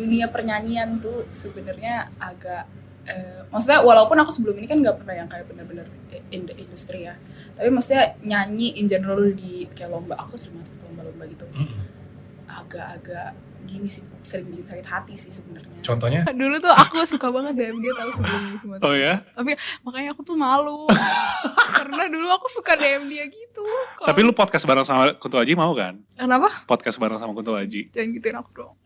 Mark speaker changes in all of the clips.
Speaker 1: dunia pernyanyian tuh sebenarnya agak maksudnya walaupun aku sebelum ini kan nggak pernah yang kayak benar-benar in the industry ya, tapi maksudnya nyanyi in general di kayak lomba, aku sering banget lomba-lomba gitu. Agak-agak gini sih, sering bikin sakit hati sih sebenarnya.
Speaker 2: Contohnya?
Speaker 1: Dulu tuh aku suka banget DM dia, tahu sebelum ini semua.
Speaker 2: Oh ya?
Speaker 1: Tapi makanya aku tuh malu karena dulu aku suka DM dia gitu.
Speaker 2: Tapi lu podcast bareng sama Kunto Aji mau kan?
Speaker 1: Kenapa?
Speaker 2: Podcast bareng sama Kunto Aji.
Speaker 1: Jangan gituin aku dong.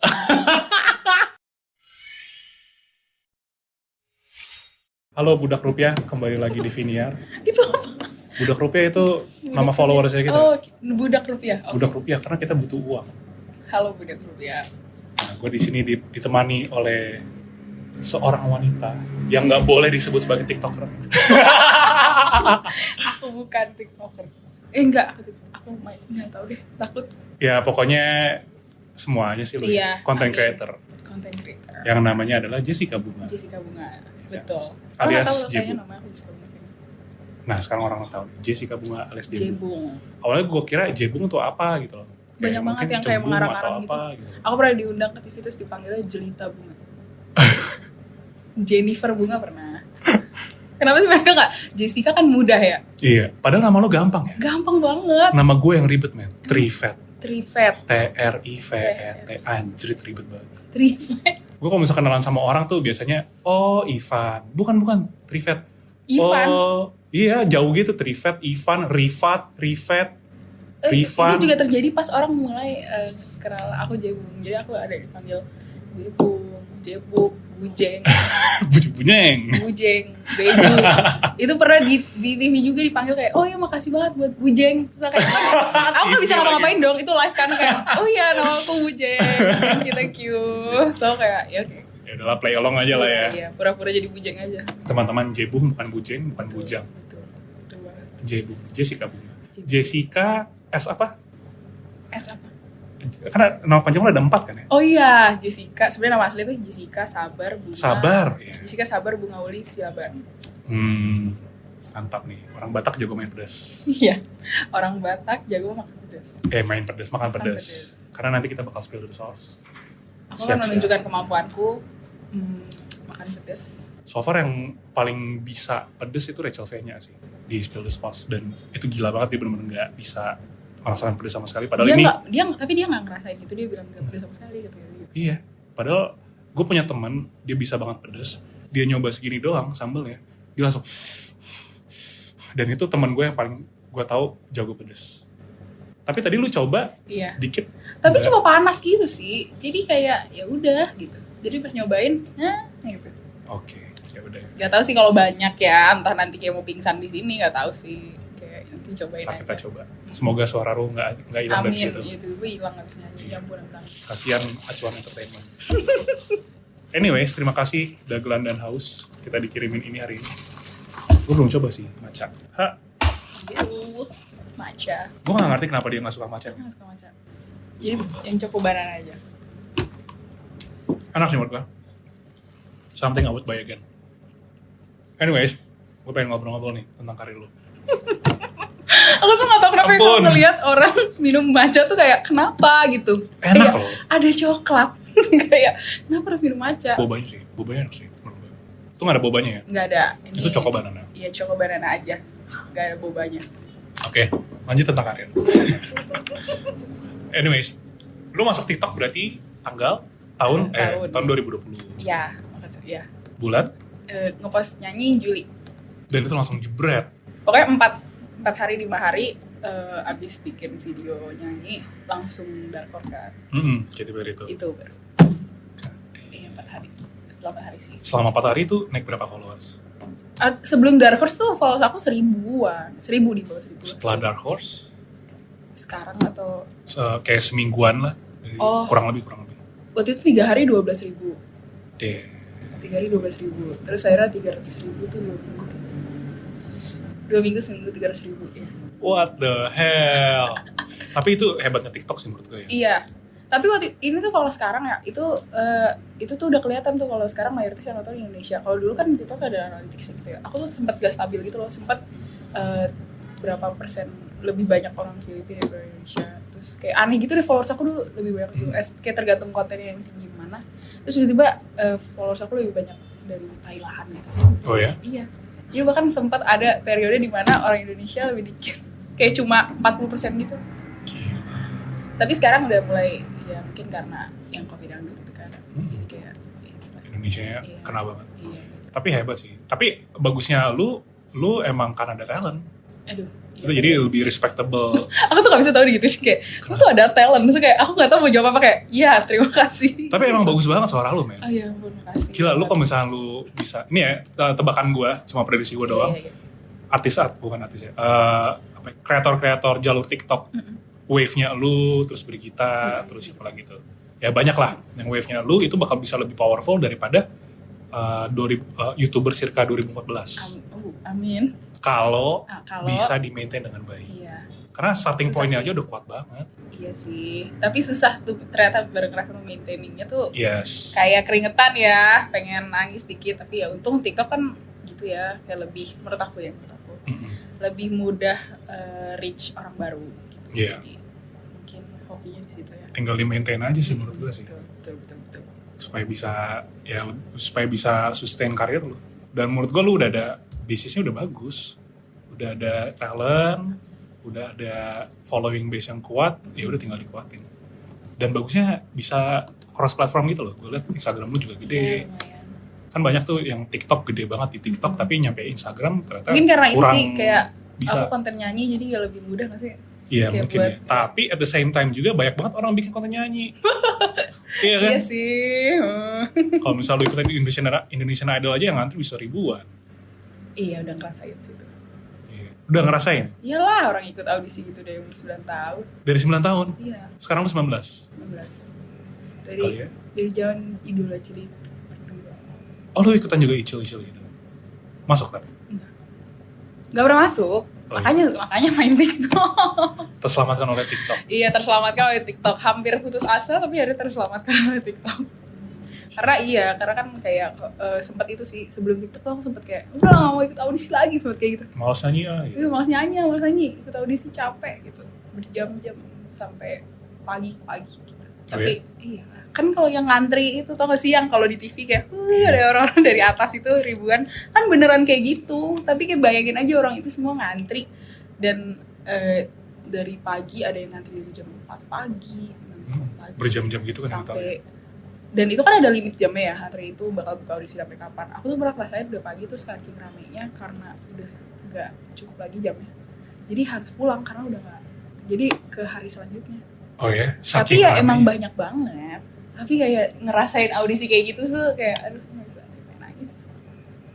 Speaker 2: Halo Budak Rupiah, kembali lagi di Viniar.
Speaker 1: Itu apa?
Speaker 2: Budak Rupiah itu nama followersnya kita.
Speaker 1: Oh, Budak Rupiah. Oh.
Speaker 2: Budak Rupiah karena kita butuh uang.
Speaker 1: Halo Budak Rupiah.
Speaker 2: Nah, gue di sini ditemani oleh seorang wanita yang nggak boleh disebut sebagai TikToker.
Speaker 1: Aku bukan TikToker. Enggak, aku nggak tahu deh, takut.
Speaker 2: Ya pokoknya semuanya sih lu.
Speaker 1: Iya,
Speaker 2: Content
Speaker 1: amin.
Speaker 2: creator.
Speaker 1: Content creator.
Speaker 2: Yang namanya adalah Jessica Bunga.
Speaker 1: Jessica Bunga, betul.
Speaker 2: Alias
Speaker 1: Tahu kayaknya
Speaker 2: Jebung.
Speaker 1: namanya aku Jessica Bunga sih.
Speaker 2: Nah sekarang orang tahu nih, Jessica Bunga alias Jebung.
Speaker 1: Jebung.
Speaker 2: Awalnya gue kira Jebung tuh apa gitu loh.
Speaker 1: Banyak banget
Speaker 2: mungkin
Speaker 1: yang kayak
Speaker 2: cembung
Speaker 1: mengarang-arang
Speaker 2: atau
Speaker 1: gitu.
Speaker 2: apa gitu.
Speaker 1: Aku pernah diundang ke TV terus dipanggilnya Jelita Bunga. Jennifer Bunga pernah. Kenapa sih mereka nggak? Jessica kan mudah ya.
Speaker 2: Iya, padahal nama lo gampang ya.
Speaker 1: Gampang banget.
Speaker 2: Nama gue yang ribet men, Trifet.
Speaker 1: Trifet.
Speaker 2: T-R-I-V-E-T, anjrit ribet banget.
Speaker 1: Trifet.
Speaker 2: Gue kalau misalkan kenalan sama orang tuh biasanya, oh Ivan, bukan Trifet.
Speaker 1: Ivan.
Speaker 2: Oh iya jauh gitu, Trifet, Ivan, Rifat, Rifet, Rifan.
Speaker 1: Itu juga terjadi pas orang mulai kenal aku Jebung. Jadi aku ada dipanggil Jebung, Bujeng,
Speaker 2: Bunyeng.
Speaker 1: Bujeng, Beju. Itu pernah di TV juga dipanggil kayak, oh ya makasih banget buat Bujeng. Terus kayak, aku gak bisa ngapa-ngapain dong, itu live kan kayak, oh ya nama aku Bujeng, thank you. So kayak, ya oke.
Speaker 2: Ya udahlah play along aja lah ya.
Speaker 1: Iya, pura-pura jadi Bujeng aja.
Speaker 2: Teman-teman Jebung bukan Bujeng, bukan Bujang.
Speaker 1: Betul banget.
Speaker 2: Jebung, Jessica Bunga.
Speaker 1: Jebung.
Speaker 2: Jessica S apa?
Speaker 1: S apa?
Speaker 2: Karena nama panjang lo ada 4 kan ya?
Speaker 1: Oh iya, Jessica. Sebenarnya nama asli itu Jessica Sabar Bunga.
Speaker 2: Sabar ya.
Speaker 1: Jessica Sabar Bunga Uli Silaban.
Speaker 2: Mantap nih. Orang Batak jago main pedas.
Speaker 1: Iya. Orang Batak jago makan pedas.
Speaker 2: Main pedas, makan pedas.
Speaker 1: pedas.
Speaker 2: Karena nanti kita bakal spill the sauce.
Speaker 1: Aku kan menunjukkan kemampuanku makan pedas.
Speaker 2: So far yang paling bisa pedas itu Rachel V-nya sih di spill the sauce, dan itu gila banget, dia bener-bener nggak bisa merasakan pedas sama sekali. Padahal
Speaker 1: tapi dia nggak ngerasain gitu, dia bilang nggak pedas sama sekali gitu.
Speaker 2: Iya. Padahal gue punya teman, dia bisa banget pedas. Dia nyoba segini doang sambelnya, dia langsung. Dan itu teman gue yang paling gue tahu jago pedas. Tapi tadi lu coba dikit.
Speaker 1: Tapi cuma panas gitu sih. Jadi kayak ya udah gitu. Jadi pas nyobain, gitu.
Speaker 2: Oke, ya udah.
Speaker 1: Gak tahu sih kalau banyak ya, entah nanti kayak mau pingsan di sini, gak tahu sih. Kayak nanti cobain aja.
Speaker 2: Kita coba. Semoga suara lu nggak hilang dari situ.
Speaker 1: Amin. Itu gue hilang nggak bisa nyanyi. Ya ampun.
Speaker 2: Kasian Acuan Entertainment. Anyways, terima kasih Dagelan dan Haus. Kita dikirimin ini hari ini. Gue belum coba sih matcha.
Speaker 1: Matcha.
Speaker 2: Gue gak ngerti kenapa dia gak suka matcha.
Speaker 1: Nggak suka matcha. Jadi yang Choco Banana aja.
Speaker 2: Enak sih menurut gue. Something I would buy again. Anyways, gue pengen ngobrol-ngobrol nih tentang karir lu.
Speaker 1: Aku tuh gak tau kenapa kalau ngeliat orang minum matcha tuh kayak kenapa gitu.
Speaker 2: Enak
Speaker 1: kayak,
Speaker 2: loh.
Speaker 1: ada coklat. Kayak kenapa harus minum matcha?
Speaker 2: Bobanya sih, bobanya enak sih menurut gue. Itu gak ada bobanya ya?
Speaker 1: Gak ada.
Speaker 2: Itu Choco Banana.
Speaker 1: Iya, Choco Banana aja. Gak ada bobanya.
Speaker 2: Oke, lanjut tentang karir. Anyways, lu masuk TikTok berarti tahun 2020.
Speaker 1: Iya, makanya ya.
Speaker 2: Bulan?
Speaker 1: Ngepost nyanyi Juli.
Speaker 2: Dan itu langsung jebret.
Speaker 1: Pokoknya 4 hari 5 hari abis bikin video nyanyi langsung Dark Horse kan.
Speaker 2: Katy Perry itu.
Speaker 1: Itu baru. Iya 4 hari. Selama 4 hari sih.
Speaker 2: Selama 4 hari itu naik berapa followers?
Speaker 1: Sebelum Dark Horse tuh followers aku 1000-an. 1000 di bawah 1000.
Speaker 2: Setelah Dark Horse?
Speaker 1: Sekarang atau?
Speaker 2: Kayak semingguan lah. Kurang lebih.
Speaker 1: Waktu itu 3 hari 12.000.
Speaker 2: 3
Speaker 1: hari 12.000. Terus akhirnya 300.000 tuh 2 minggu. 2 minggu seminggu 300.000 ya.
Speaker 2: What the hell? Tapi itu hebatnya TikTok sih menurut gue ya.
Speaker 1: Iya. Tapi waktu ini tuh kalau sekarang ya itu tuh udah kelihatan tuh kalau sekarang mayoritas yang nonton di Indonesia. Kalau dulu kan TikTok ada analytics gitu ya. Aku tuh sempat gak stabil gitu loh. Sempat berapa persen lebih banyak orang Filipina daripada Indonesia. Terus kayak aneh gitu deh followers aku dulu lebih banyak US. Kayak tergantung kontennya yang tinggi mana. Terus tiba-tiba followers aku lebih banyak dari Thailand gitu.
Speaker 2: Oh ya?
Speaker 1: Iya. Iya, bahkan sempat ada periode di mana orang Indonesia lebih dikit. Kayak cuma 40% gitu.
Speaker 2: Gila.
Speaker 1: Tapi sekarang udah mulai, ya mungkin karena yang Covid dangdut itu kan. Jadi kayak
Speaker 2: Indonesia
Speaker 1: Iya.
Speaker 2: kena banget.
Speaker 1: iya.
Speaker 2: Tapi hebat sih. Tapi bagusnya lu emang karena ada talent.
Speaker 1: Aduh.
Speaker 2: Itu jadi lebih respectable.
Speaker 1: Aku tuh gak bisa tahu gitu sih, kayak lu tuh ada talent. Terus kayak aku gak tahu mau jawab apa, kayak iya terima kasih.
Speaker 2: Tapi emang bagus banget suara lu, men.
Speaker 1: Oh iya ampun, makasih.
Speaker 2: Gila, lu kalau misalnya lu bisa, ini ya tebakan gua, cuma prediksi gua doang.
Speaker 1: Iya.
Speaker 2: Bukan artis ya, kreator-kreator jalur TikTok, wave-nya lu, terus Brigita, terus siapa lagi tuh. Ya banyak lah, yang wave-nya lu itu bakal bisa lebih powerful daripada YouTuber circa 2014.
Speaker 1: Amin.
Speaker 2: Kalau
Speaker 1: Kalau
Speaker 2: bisa di-maintain dengan baik.
Speaker 1: Iya.
Speaker 2: Karena starting
Speaker 1: Susah
Speaker 2: point-nya
Speaker 1: sih.
Speaker 2: aja udah kuat banget.
Speaker 1: Iya sih. Tapi susah tuh ternyata berkerasa maintaining-nya tuh.
Speaker 2: Yes.
Speaker 1: Kayak keringetan ya, pengen nangis dikit. Tapi ya untung TikTok kan gitu ya, kayak lebih menurut aku lebih mudah reach orang baru. Gitu.
Speaker 2: Iya.
Speaker 1: Jadi, mungkin hobinya di situ ya.
Speaker 2: Tinggal di-maintain aja sih menurut gua sih.
Speaker 1: Betul.
Speaker 2: Supaya bisa sustain karir lu. Dan menurut gue lu udah ada bisnisnya udah bagus, udah ada talent, udah ada following base yang kuat, ya udah tinggal dikuatin. Dan bagusnya bisa cross platform gitu loh. Gue liat Instagram lu juga
Speaker 1: Iya,
Speaker 2: gede.
Speaker 1: lumayan.
Speaker 2: Kan banyak tuh yang TikTok gede banget di TikTok tapi nyampe Instagram ternyata
Speaker 1: Mungkin karena ini
Speaker 2: kurang
Speaker 1: sih kayak
Speaker 2: bisa.
Speaker 1: aku konten nyanyi jadi ya lebih mudah gak sih?
Speaker 2: Iya
Speaker 1: kayak
Speaker 2: mungkin
Speaker 1: buat-
Speaker 2: ya. Tapi at the same time juga banyak banget orang bikin konten nyanyi. Iya kan?
Speaker 1: Iya sih.
Speaker 2: Kalau misal lu ikutin Indonesian Idol aja yang ngantri bisa ribuan.
Speaker 1: Iya udah ngerasain sih tuh.
Speaker 2: Iya. Udah ngerasain?
Speaker 1: Iyalah orang ikut audisi gitu dari umur 9 tahun.
Speaker 2: Dari 9 tahun?
Speaker 1: Iya,
Speaker 2: Sekarang lu 19?
Speaker 1: 19. Dari
Speaker 2: Oh iya?
Speaker 1: dari zaman idola Cilik berdua.
Speaker 2: Oh lu ikutan juga icil-icil gitu? Masuk tapi?
Speaker 1: Gak pernah masuk.
Speaker 2: Oh,
Speaker 1: Makanya main TikTok.
Speaker 2: Terselamatkan oleh TikTok.
Speaker 1: Iya, terselamatkan oleh TikTok. Hampir putus asa tapi akhirnya terselamatkan oleh TikTok. Karena kan kayak sempat itu sih sebelum TikTok tuh aku sempat kayak udah gak mau ikut audisi lagi, sempat kayak gitu.
Speaker 2: Malas nyanyi gitu.
Speaker 1: Iya, malas nyanyi, ikut audisi capek gitu. Berjam-jam sampai pagi gitu. Tapi iya, kan kalau yang ngantri itu tau gak sih yang kalau di TV kayak ada orang-orang dari atas itu ribuan, kan beneran kayak gitu. Tapi kayak bayangin aja orang itu semua ngantri dan dari pagi ada yang ngantri dari jam 4 pagi, 6 pagi
Speaker 2: Berjam-jam gitu kan yang tahu ya.
Speaker 1: sampai. Dan itu kan ada limit jamnya ya, antri itu bakal buka audisi sampai kapan. Aku tuh pernah ngerasain udah pagi tuh saking ramenya karena udah gak cukup lagi jamnya. Jadi harus pulang karena udah gak. Jadi ke hari selanjutnya.
Speaker 2: Oh ya?
Speaker 1: Tapi ya
Speaker 2: rame.
Speaker 1: emang banyak banget. Tapi kayak ngerasain audisi kayak gitu tuh kayak aduh gak bisa pengen nangis.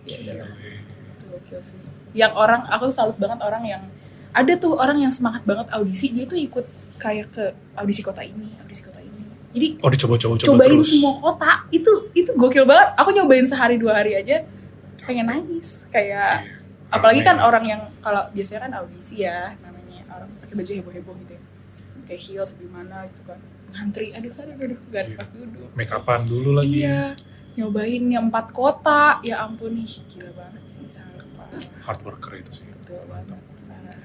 Speaker 1: Ya
Speaker 2: Gila.
Speaker 1: udah, itu gokil sih. Yang orang, aku tuh salut banget orang yang ada tuh orang yang semangat banget audisi, dia tuh ikut kayak ke audisi kota ini. Jadi
Speaker 2: Oh dicoba-coba
Speaker 1: cobain
Speaker 2: terus.
Speaker 1: semua kota itu gokil banget. Aku nyobain sehari 2 hari aja pengen nangis kayak
Speaker 2: Iya.
Speaker 1: apalagi kan
Speaker 2: Rame.
Speaker 1: orang yang kalau biasanya kan audisi ya namanya orang pakai baju heboh-heboh gitu ya, kayak heels gimana gitu kan, ngantri aduh gak
Speaker 2: Iya.
Speaker 1: pas duduk.
Speaker 2: Make upan dulu lagi.
Speaker 1: Iya, nyobain yang 4 kota, ya ampun nih gila banget sih, sangat parah.
Speaker 2: Hard worker itu sih.
Speaker 1: Betul banget, parah.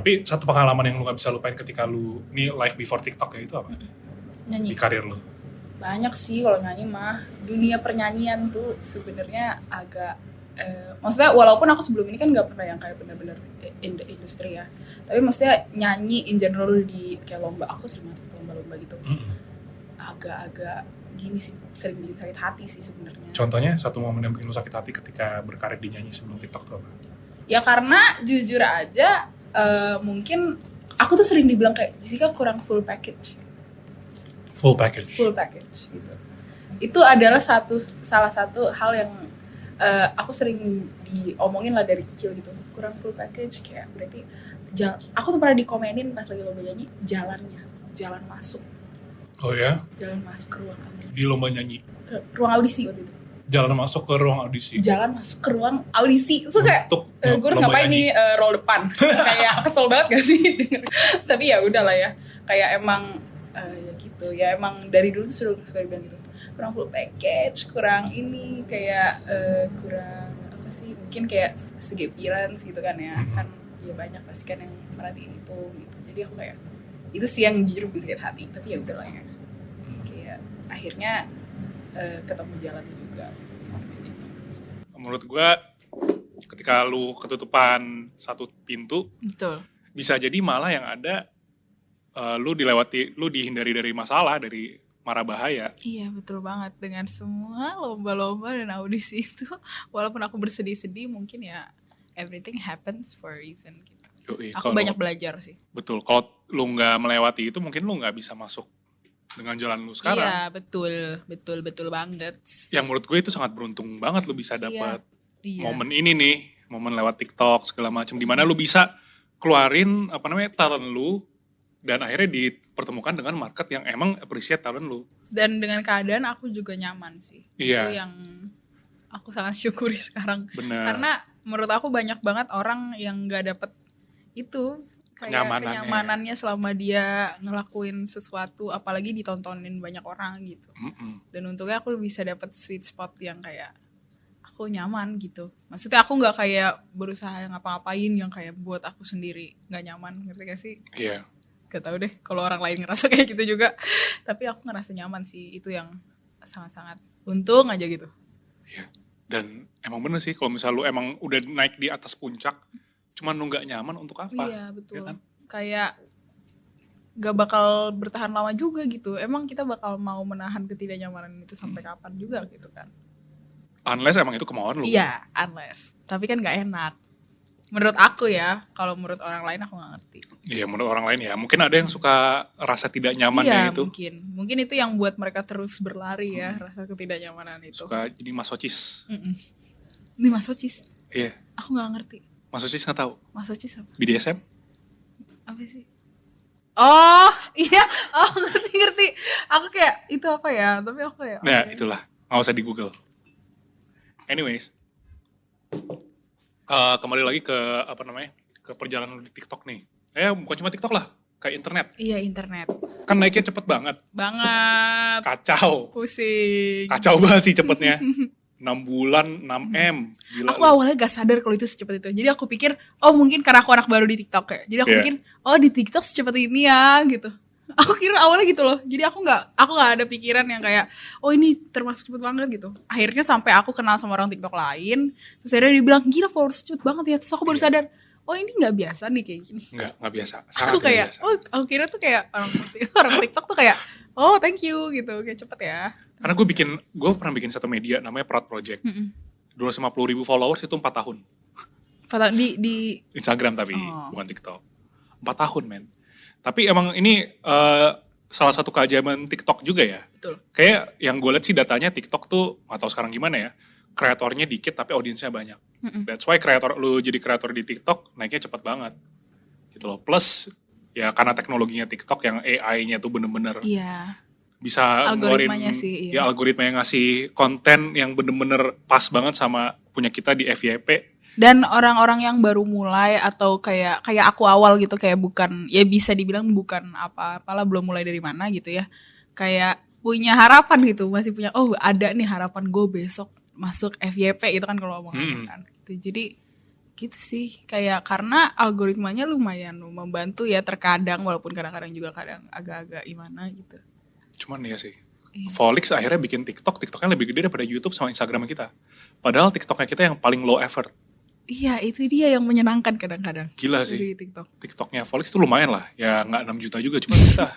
Speaker 2: Tapi satu pengalaman yang lu gak bisa lupain ketika lu ini live before TikTok ya itu apa?
Speaker 1: Nyanyi
Speaker 2: Di karir lu?
Speaker 1: banyak sih kalau nyanyi mah. Dunia pernyanyian tuh sebenarnya agak maksudnya walaupun aku sebelum ini kan nggak pernah yang kayak bener-bener in the industry ya, tapi maksudnya nyanyi in general di kayak lomba, aku sering banget ikut lomba-lomba gitu. Agak-agak gini sih, sering bikin sakit hati sih sebenarnya.
Speaker 2: Contohnya satu momen yang bikin lu sakit hati ketika berkarir di nyanyi sebelum TikTok tuh apa?
Speaker 1: Ya karena jujur aja mungkin aku tuh sering dibilang kayak Jessica kurang full package gitu. Itu adalah salah satu hal yang aku sering diomongin lah dari kecil gitu, kurang full package, kayak berarti aku tuh pernah dikomenin pas lagi lomba nyanyi jalan masuk ke ruang audisi.
Speaker 2: Di lomba nyanyi?
Speaker 1: Ke ruang audisi waktu itu.
Speaker 2: Jalan masuk ke ruang audisi?
Speaker 1: Jalan masuk ke ruang audisi. Terus kayak gue harus
Speaker 2: lomba
Speaker 1: ngapain
Speaker 2: nyanyi.
Speaker 1: nih roll depan. Kayak kesel banget gak sih? Tapi ya udahlah ya. Kayak emang ya gitu. Ya emang dari dulu tuh suka dibilang gitu. Kurang full package, kurang ini, kayak kurang apa sih? Mungkin kayak segi appearance gitu kan ya. Kan ya banyak pasti kan yang merhatiin itu gitu. Jadi aku kayak itu sih yang jujur bikin sakit hati. Tapi ya udahlah ya. Kayak akhirnya ketemu jalan juga.
Speaker 2: Menurut gue ketika lu ketutupan satu pintu,
Speaker 1: Betul.
Speaker 2: bisa jadi malah yang ada lu dihindari dari masalah, dari mara bahaya.
Speaker 1: Iya betul banget, dengan semua lomba-lomba dan audisi itu, walaupun aku bersedih-sedih, mungkin ya everything happens for a reason gitu.
Speaker 2: Yoi,
Speaker 1: Aku banyak belajar sih.
Speaker 2: Betul, kalau lu nggak melewati itu mungkin lu nggak bisa masuk dengan jalan lu sekarang.
Speaker 1: Iya betul banget.
Speaker 2: Yang menurut gue itu sangat beruntung banget lu bisa dapat
Speaker 1: Iya.
Speaker 2: momen ini nih, momen lewat TikTok segala macam, dimana lu bisa keluarin talent lu, dan akhirnya dipertemukan dengan market yang emang appreciate talent lu.
Speaker 1: Dan dengan keadaan aku juga nyaman sih.
Speaker 2: Iya.
Speaker 1: Itu yang aku sangat syukuri sekarang.
Speaker 2: Bener.
Speaker 1: Karena menurut aku banyak banget orang yang nggak dapet itu kayak kenyamanannya selama dia ngelakuin sesuatu, apalagi ditontonin banyak orang gitu. Dan untungnya aku bisa dapet sweet spot yang kayak aku nyaman gitu. Maksudnya aku nggak kayak berusaha ngapa-ngapain yang kayak buat aku sendiri nggak nyaman, ngerti gak sih?
Speaker 2: Iya.
Speaker 1: Gak tau deh kalau orang lain ngerasa kayak gitu juga, tapi aku ngerasa nyaman sih, itu yang sangat-sangat untung aja gitu.
Speaker 2: Iya. Dan emang bener sih kalau misal lu emang udah naik di atas puncak, cuman lu nggak nyaman untuk apa?
Speaker 1: Iya betul.
Speaker 2: Ya kan?
Speaker 1: Kayak gak bakal bertahan lama juga gitu. Emang kita bakal mau menahan ketidaknyamanan itu sampai kapan juga gitu kan?
Speaker 2: Unless emang itu kemauan lu.
Speaker 1: Iya, unless. Tapi kan gak enak. Menurut aku ya, kalau menurut orang lain aku gak ngerti.
Speaker 2: Iya, menurut orang lain ya. Mungkin ada yang suka rasa tidak nyamannya itu.
Speaker 1: Iya, mungkin itu yang buat mereka terus berlari ya, rasa ketidaknyamanan itu.
Speaker 2: Suka jadi masochis.
Speaker 1: Ini masochis?
Speaker 2: Iya.
Speaker 1: Aku gak ngerti.
Speaker 2: Masochis nggak tahu.
Speaker 1: Masochis apa?
Speaker 2: BDSM?
Speaker 1: Apa sih? Oh, iya. Oh, ngerti. Aku kayak, itu apa ya? Tapi aku kayak...
Speaker 2: Nah, itulah. Nggak usah di Google. Anyways. Kembali lagi ke ke perjalanan di TikTok nih. Bukan cuma TikTok lah, kayak internet.
Speaker 1: Iya, internet.
Speaker 2: Kan naiknya cepet banget.
Speaker 1: Banget.
Speaker 2: Kacau.
Speaker 1: Pusing.
Speaker 2: Kacau banget sih cepetnya. 6 bulan, 6M. Gila.
Speaker 1: Aku awalnya gak sadar kalau itu secepat itu. Jadi aku pikir, oh mungkin karena aku anak baru di TikTok ya. Jadi aku pikir, oh di TikTok secepat ini ya gitu. Aku kira awalnya gitu loh. Jadi aku gak ada pikiran yang kayak, oh ini termasuk cepet banget gitu. Akhirnya sampai aku kenal sama orang TikTok lain. Terus akhirnya dia bilang, gila followers cepet banget ya. Terus aku baru sadar, oh ini gak biasa nih kayak gini.
Speaker 2: Nggak biasa.
Speaker 1: Aku kayak,
Speaker 2: biasa.
Speaker 1: oh aku kira tuh kayak orang TikTok tuh kayak, oh thank you gitu. Kayak cepet ya.
Speaker 2: Karena gue pernah bikin satu media namanya Proud Project. 250.000 followers itu 4 tahun.
Speaker 1: Di
Speaker 2: Instagram tapi, bukan TikTok. 4 tahun men. Tapi emang ini salah satu keajaiban TikTok juga ya.
Speaker 1: Betul.
Speaker 2: Kayak yang gue lihat sih datanya TikTok tuh, gak tahu sekarang gimana ya, kreatornya dikit tapi audiensnya banyak. That's why lu jadi kreator di TikTok naiknya cepat banget. Gitu loh. Plus ya karena teknologinya TikTok yang AI-nya tuh bener-bener bisa
Speaker 1: algoritmanya
Speaker 2: ngeluarin,
Speaker 1: sih,
Speaker 2: ya algoritma yang ngasih konten yang bener-bener pas banget sama punya kita di FYP.
Speaker 1: Dan orang-orang yang baru mulai atau kayak aku awal gitu, kayak bukan, ya bisa dibilang bukan apa-apalah, belum mulai dari mana gitu ya, kayak punya harapan gitu, masih punya, oh ada nih harapan gue besok masuk FYP gitu kan kalau ngomong kan gitu. Jadi gitu sih, kayak karena algoritmanya lumayan membantu ya terkadang, walaupun kadang-kadang juga kadang agak-agak gimana gitu.
Speaker 2: Cuman ya sih, Volix akhirnya bikin TikToknya lebih gede daripada YouTube sama Instagram kita. Padahal TikToknya kita yang paling low effort.
Speaker 1: Iya, itu dia yang menyenangkan kadang-kadang.
Speaker 2: Gila sih.
Speaker 1: Di TikTok.
Speaker 2: TikToknya Volix tuh lumayan lah. Ya nggak 6 juta juga, cuma kita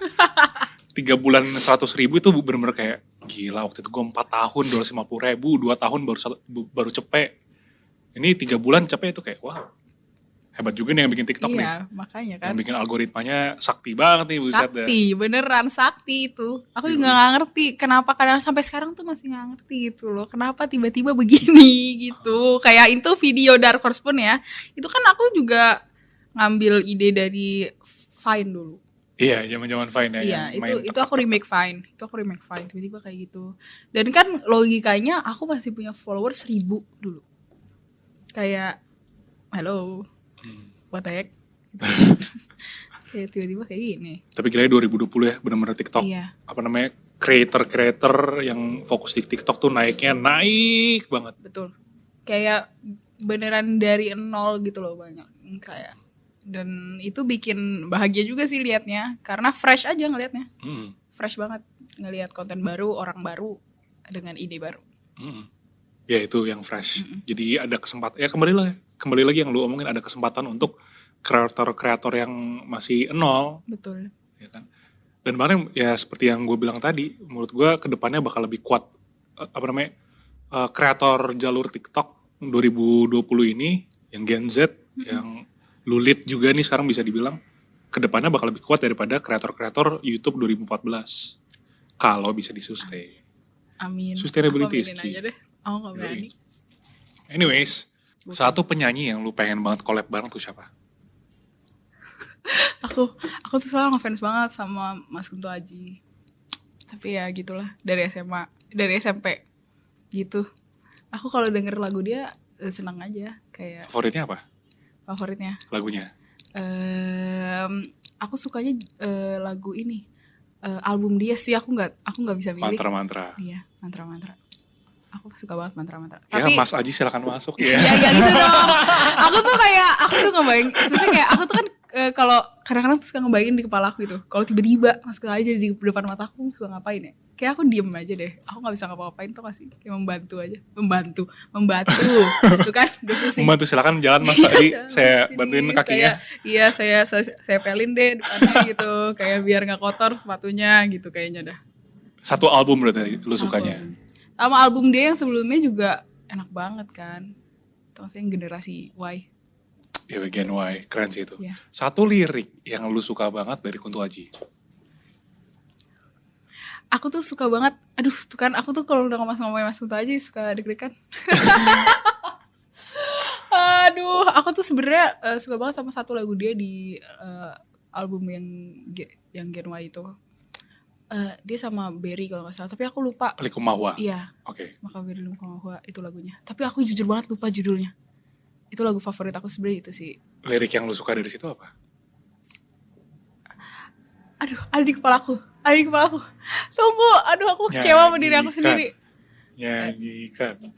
Speaker 2: 3 bulan 100.000 itu bener-bener kayak gila. Waktu itu gue 4 tahun 250.000, 2 tahun baru cepet. Ini 3 bulan cepet itu kayak wow. Hebat juga nih yang bikin TikTok nih.
Speaker 1: Iya, makanya kan.
Speaker 2: Yang bikin algoritmanya sakti banget nih.
Speaker 1: Sakti, beneran sakti itu. Aku juga gak ngerti kenapa kadang sampai sekarang tuh masih gak ngerti gitu loh. Kenapa tiba-tiba begini gitu. Kayak itu video Dark Horse pun ya. Itu kan aku juga ngambil ide dari Vine dulu.
Speaker 2: Iya, zaman-zaman Vine ya.
Speaker 1: Iya, itu aku remake Vine. Tiba-tiba kayak gitu. Dan kan logikanya aku masih punya followers 1.000 dulu. Kayak, halo. What the heck? Kayak tiba-tiba kayak gini.
Speaker 2: Tapi kira 2020 ya bener-bener TikTok.
Speaker 1: Iya.
Speaker 2: Creator yang fokus di TikTok tuh naik banget.
Speaker 1: Betul. Kayak beneran dari nol gitu loh banyak. Kayak, dan itu bikin bahagia juga sih liatnya. Karena fresh aja ngeliatnya. Fresh banget. ngelihat konten baru, orang baru dengan ide baru.
Speaker 2: Ya itu yang fresh. Jadi ada kesempatan, ya kembali lagi yang lu omongin, ada kesempatan untuk kreator-kreator yang masih nol,
Speaker 1: Betul.
Speaker 2: ya kan. Dan bahkan ya seperti yang gue bilang tadi, menurut gue kedepannya bakal lebih kuat kreator jalur TikTok 2020 ini, yang Gen Z, yang lulit juga nih sekarang bisa dibilang, kedepannya bakal lebih kuat daripada kreator-kreator YouTube 2014 kalau bisa disustain.
Speaker 1: Amin.
Speaker 2: Sustainability is
Speaker 1: Aku aminin
Speaker 2: key.
Speaker 1: aja deh. Aku gak berani.
Speaker 2: Anyways, satu penyanyi yang lu pengen banget collab bareng tuh siapa?
Speaker 1: Aku tuh soalnya ngefans banget sama Mas Kunto Aji. Tapi ya gitulah, dari SMA, dari SMP gitu. Aku kalau denger lagu dia senang aja, kayak
Speaker 2: Favoritnya apa?
Speaker 1: favoritnya.
Speaker 2: Lagunya?
Speaker 1: Aku sukanya lagu ini. Album dia sih aku nggak bisa milih.
Speaker 2: Mantra-mantra.
Speaker 1: Iya, mantra-mantra. Aku suka banget mantra-mantra.
Speaker 2: Ya
Speaker 1: Tapi
Speaker 2: Mas Aji silakan masuk ya.
Speaker 1: ya gitu dong. Aku tuh ngebayang, maksudnya kayak aku tuh kan kalau kadang-kadang tuh suka ngebayangin di kepala aku gitu. Kalau tiba-tiba Mas aja di depan mata aku suka ngapain ya? Kayak aku diem aja deh. Aku nggak bisa ngapa-ngapain tuh kasih kayak membantu aja. Membantu. Tuh kan, udah pusing.
Speaker 2: Membantu silakan jalan Mas Aji. Saya
Speaker 1: Sini,
Speaker 2: bantuin kakinya.
Speaker 1: saya pelin deh depannya gitu. Kayak biar nggak kotor sepatunya gitu kayaknya dah.
Speaker 2: Satu album berarti lu sukanya.
Speaker 1: Sama album dia yang sebelumnya juga enak banget kan. Itu maksudnya yang generasi Y.
Speaker 2: Ya Gen Y, keren sih itu.
Speaker 1: Yeah.
Speaker 2: Satu lirik yang lu suka banget dari Kunto Aji.
Speaker 1: Aku tuh suka banget, aduh tuh kan aku tuh kalau udah ngomongin Mas Kunto Aji suka deg-degan. Aduh, aku tuh sebenarnya suka banget sama satu lagu dia di album yang Gen Y itu. Dia sama Berry kalau nggak salah, tapi aku lupa.
Speaker 2: Likumahwa.
Speaker 1: Iya.
Speaker 2: Oke.
Speaker 1: Maka Berry Likumahwa itu lagunya. Tapi aku jujur banget lupa judulnya. Itu lagu favorit aku sebenarnya itu sih.
Speaker 2: Lirik yang lu suka dari situ apa?
Speaker 1: Aduh, ada di kepala aku. Tunggu, aduh aku kecewa sama diri aku sendiri.
Speaker 2: Nyanyikan.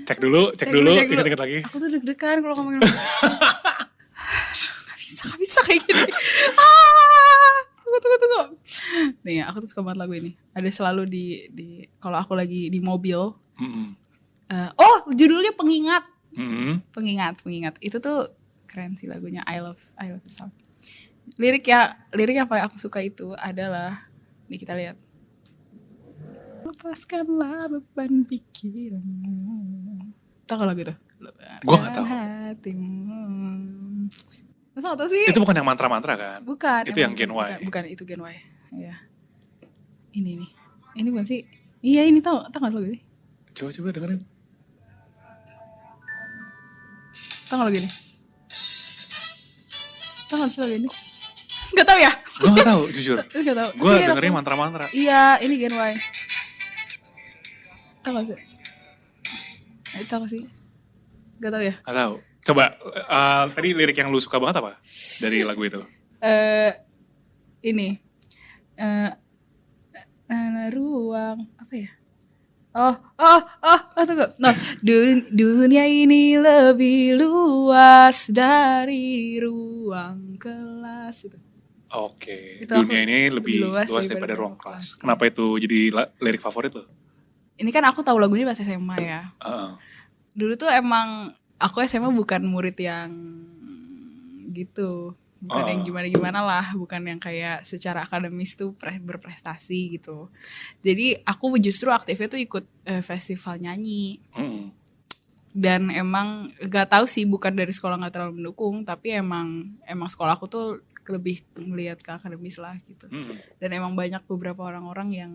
Speaker 1: Cek
Speaker 2: dulu, ingat-ingat lagi.
Speaker 1: Aku tuh deg-degan kalau ngomongin. Gak bisa kayak gini. Tunggu. Nih, aku tuh suka banget lagu ini. Ada selalu di kalau aku lagi di mobil. Judulnya Pengingat. Pengingat. Itu tuh keren sih lagunya. I love the song. Lirik yang paling aku suka itu adalah, nih kita lihat. Lepaskanlah beban pikiranmu. Tahu gak lagu itu?
Speaker 2: Gua gak tahu.
Speaker 1: Hatimu. Masa gak tau sih?
Speaker 2: Itu bukan yang mantra-mantra kan?
Speaker 1: Bukan.
Speaker 2: Itu yang Gen Y.
Speaker 1: Bukan, itu Gen Y. Iya. Ini nih. Ini bukan sih? Iya ini tau gak lagu ini?
Speaker 2: Coba dengerin.
Speaker 1: Tau gak lagu ini? Tau gak lagu ini? Gak tau ya?
Speaker 2: Gue gak tahu jujur.
Speaker 1: Gak tau.
Speaker 2: Gue dengerin mantra-mantra.
Speaker 1: Iya, ini Gen Y. Tau gak sih? Tau gak sih? Gak tau ya?
Speaker 2: Gak tahu. Coba tadi lirik yang lu suka banget apa dari lagu itu?
Speaker 1: Ini ruang apa ya? Tunggu. No, dunia ini lebih luas dari ruang kelas itu.
Speaker 2: Oke.
Speaker 1: Itu
Speaker 2: Dunia ini lebih luas
Speaker 1: daripada
Speaker 2: daripada ruang
Speaker 1: ruang
Speaker 2: kelas.
Speaker 1: kelas.
Speaker 2: Kenapa itu jadi lirik favorit lo?
Speaker 1: Ini kan aku tahu lagunya pas SMA ya. Dulu tuh emang aku SMA bukan murid yang gitu. Bukan yang gimana-gimana lah. Bukan yang kayak secara akademis tuh berprestasi gitu. Jadi aku justru aktifnya tuh ikut festival nyanyi. Dan emang gak tahu sih, bukan dari sekolah gak terlalu mendukung. Tapi emang sekolah aku tuh lebih melihat ke akademis lah gitu. Dan emang banyak beberapa orang-orang yang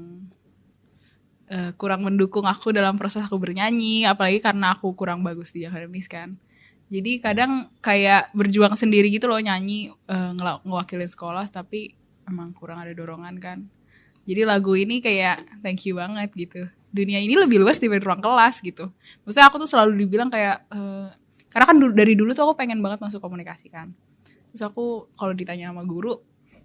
Speaker 1: kurang mendukung aku dalam proses aku bernyanyi, apalagi karena aku kurang bagus di akademis kan. Jadi kadang kayak berjuang sendiri gitu loh nyanyi, ngewakilin sekolah, tapi emang kurang ada dorongan kan. Jadi lagu ini kayak thank you banget gitu. Dunia ini lebih luas daripada ruang kelas gitu. Maksudnya aku tuh selalu dibilang kayak, karena kan dari dulu tuh aku pengen banget masuk komunikasi kan. Terus aku kalau ditanya sama guru,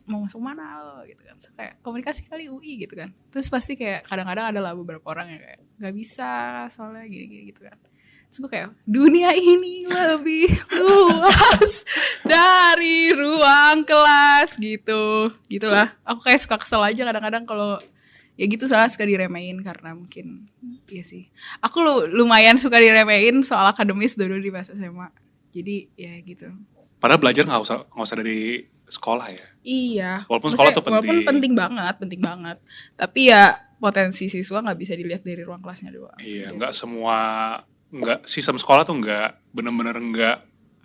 Speaker 1: mau masuk mana lo gitu kan, so, kayak komunikasi kali UI gitu kan. Terus pasti kayak kadang-kadang ada lah beberapa orang yang kayak gak bisa soalnya gini-gini gitu kan. Terus gue kayak, dunia ini lebih luas dari ruang kelas gitu. Gitulah. Aku kayak suka kesel aja kadang-kadang kalau ya gitu, soalnya suka diremehin karena mungkin iya sih. Aku lumayan suka diremehin soal akademis dulu di pas SMA. Jadi ya gitu.
Speaker 2: Padahal belajar nggak usah dari sekolah ya.
Speaker 1: Iya.
Speaker 2: Walaupun sekolah tuh penting.
Speaker 1: Walaupun penting banget. Tapi ya potensi siswa nggak bisa dilihat dari ruang kelasnya doang.
Speaker 2: Iya, nggak sistem sekolah tuh nggak bener-bener nggak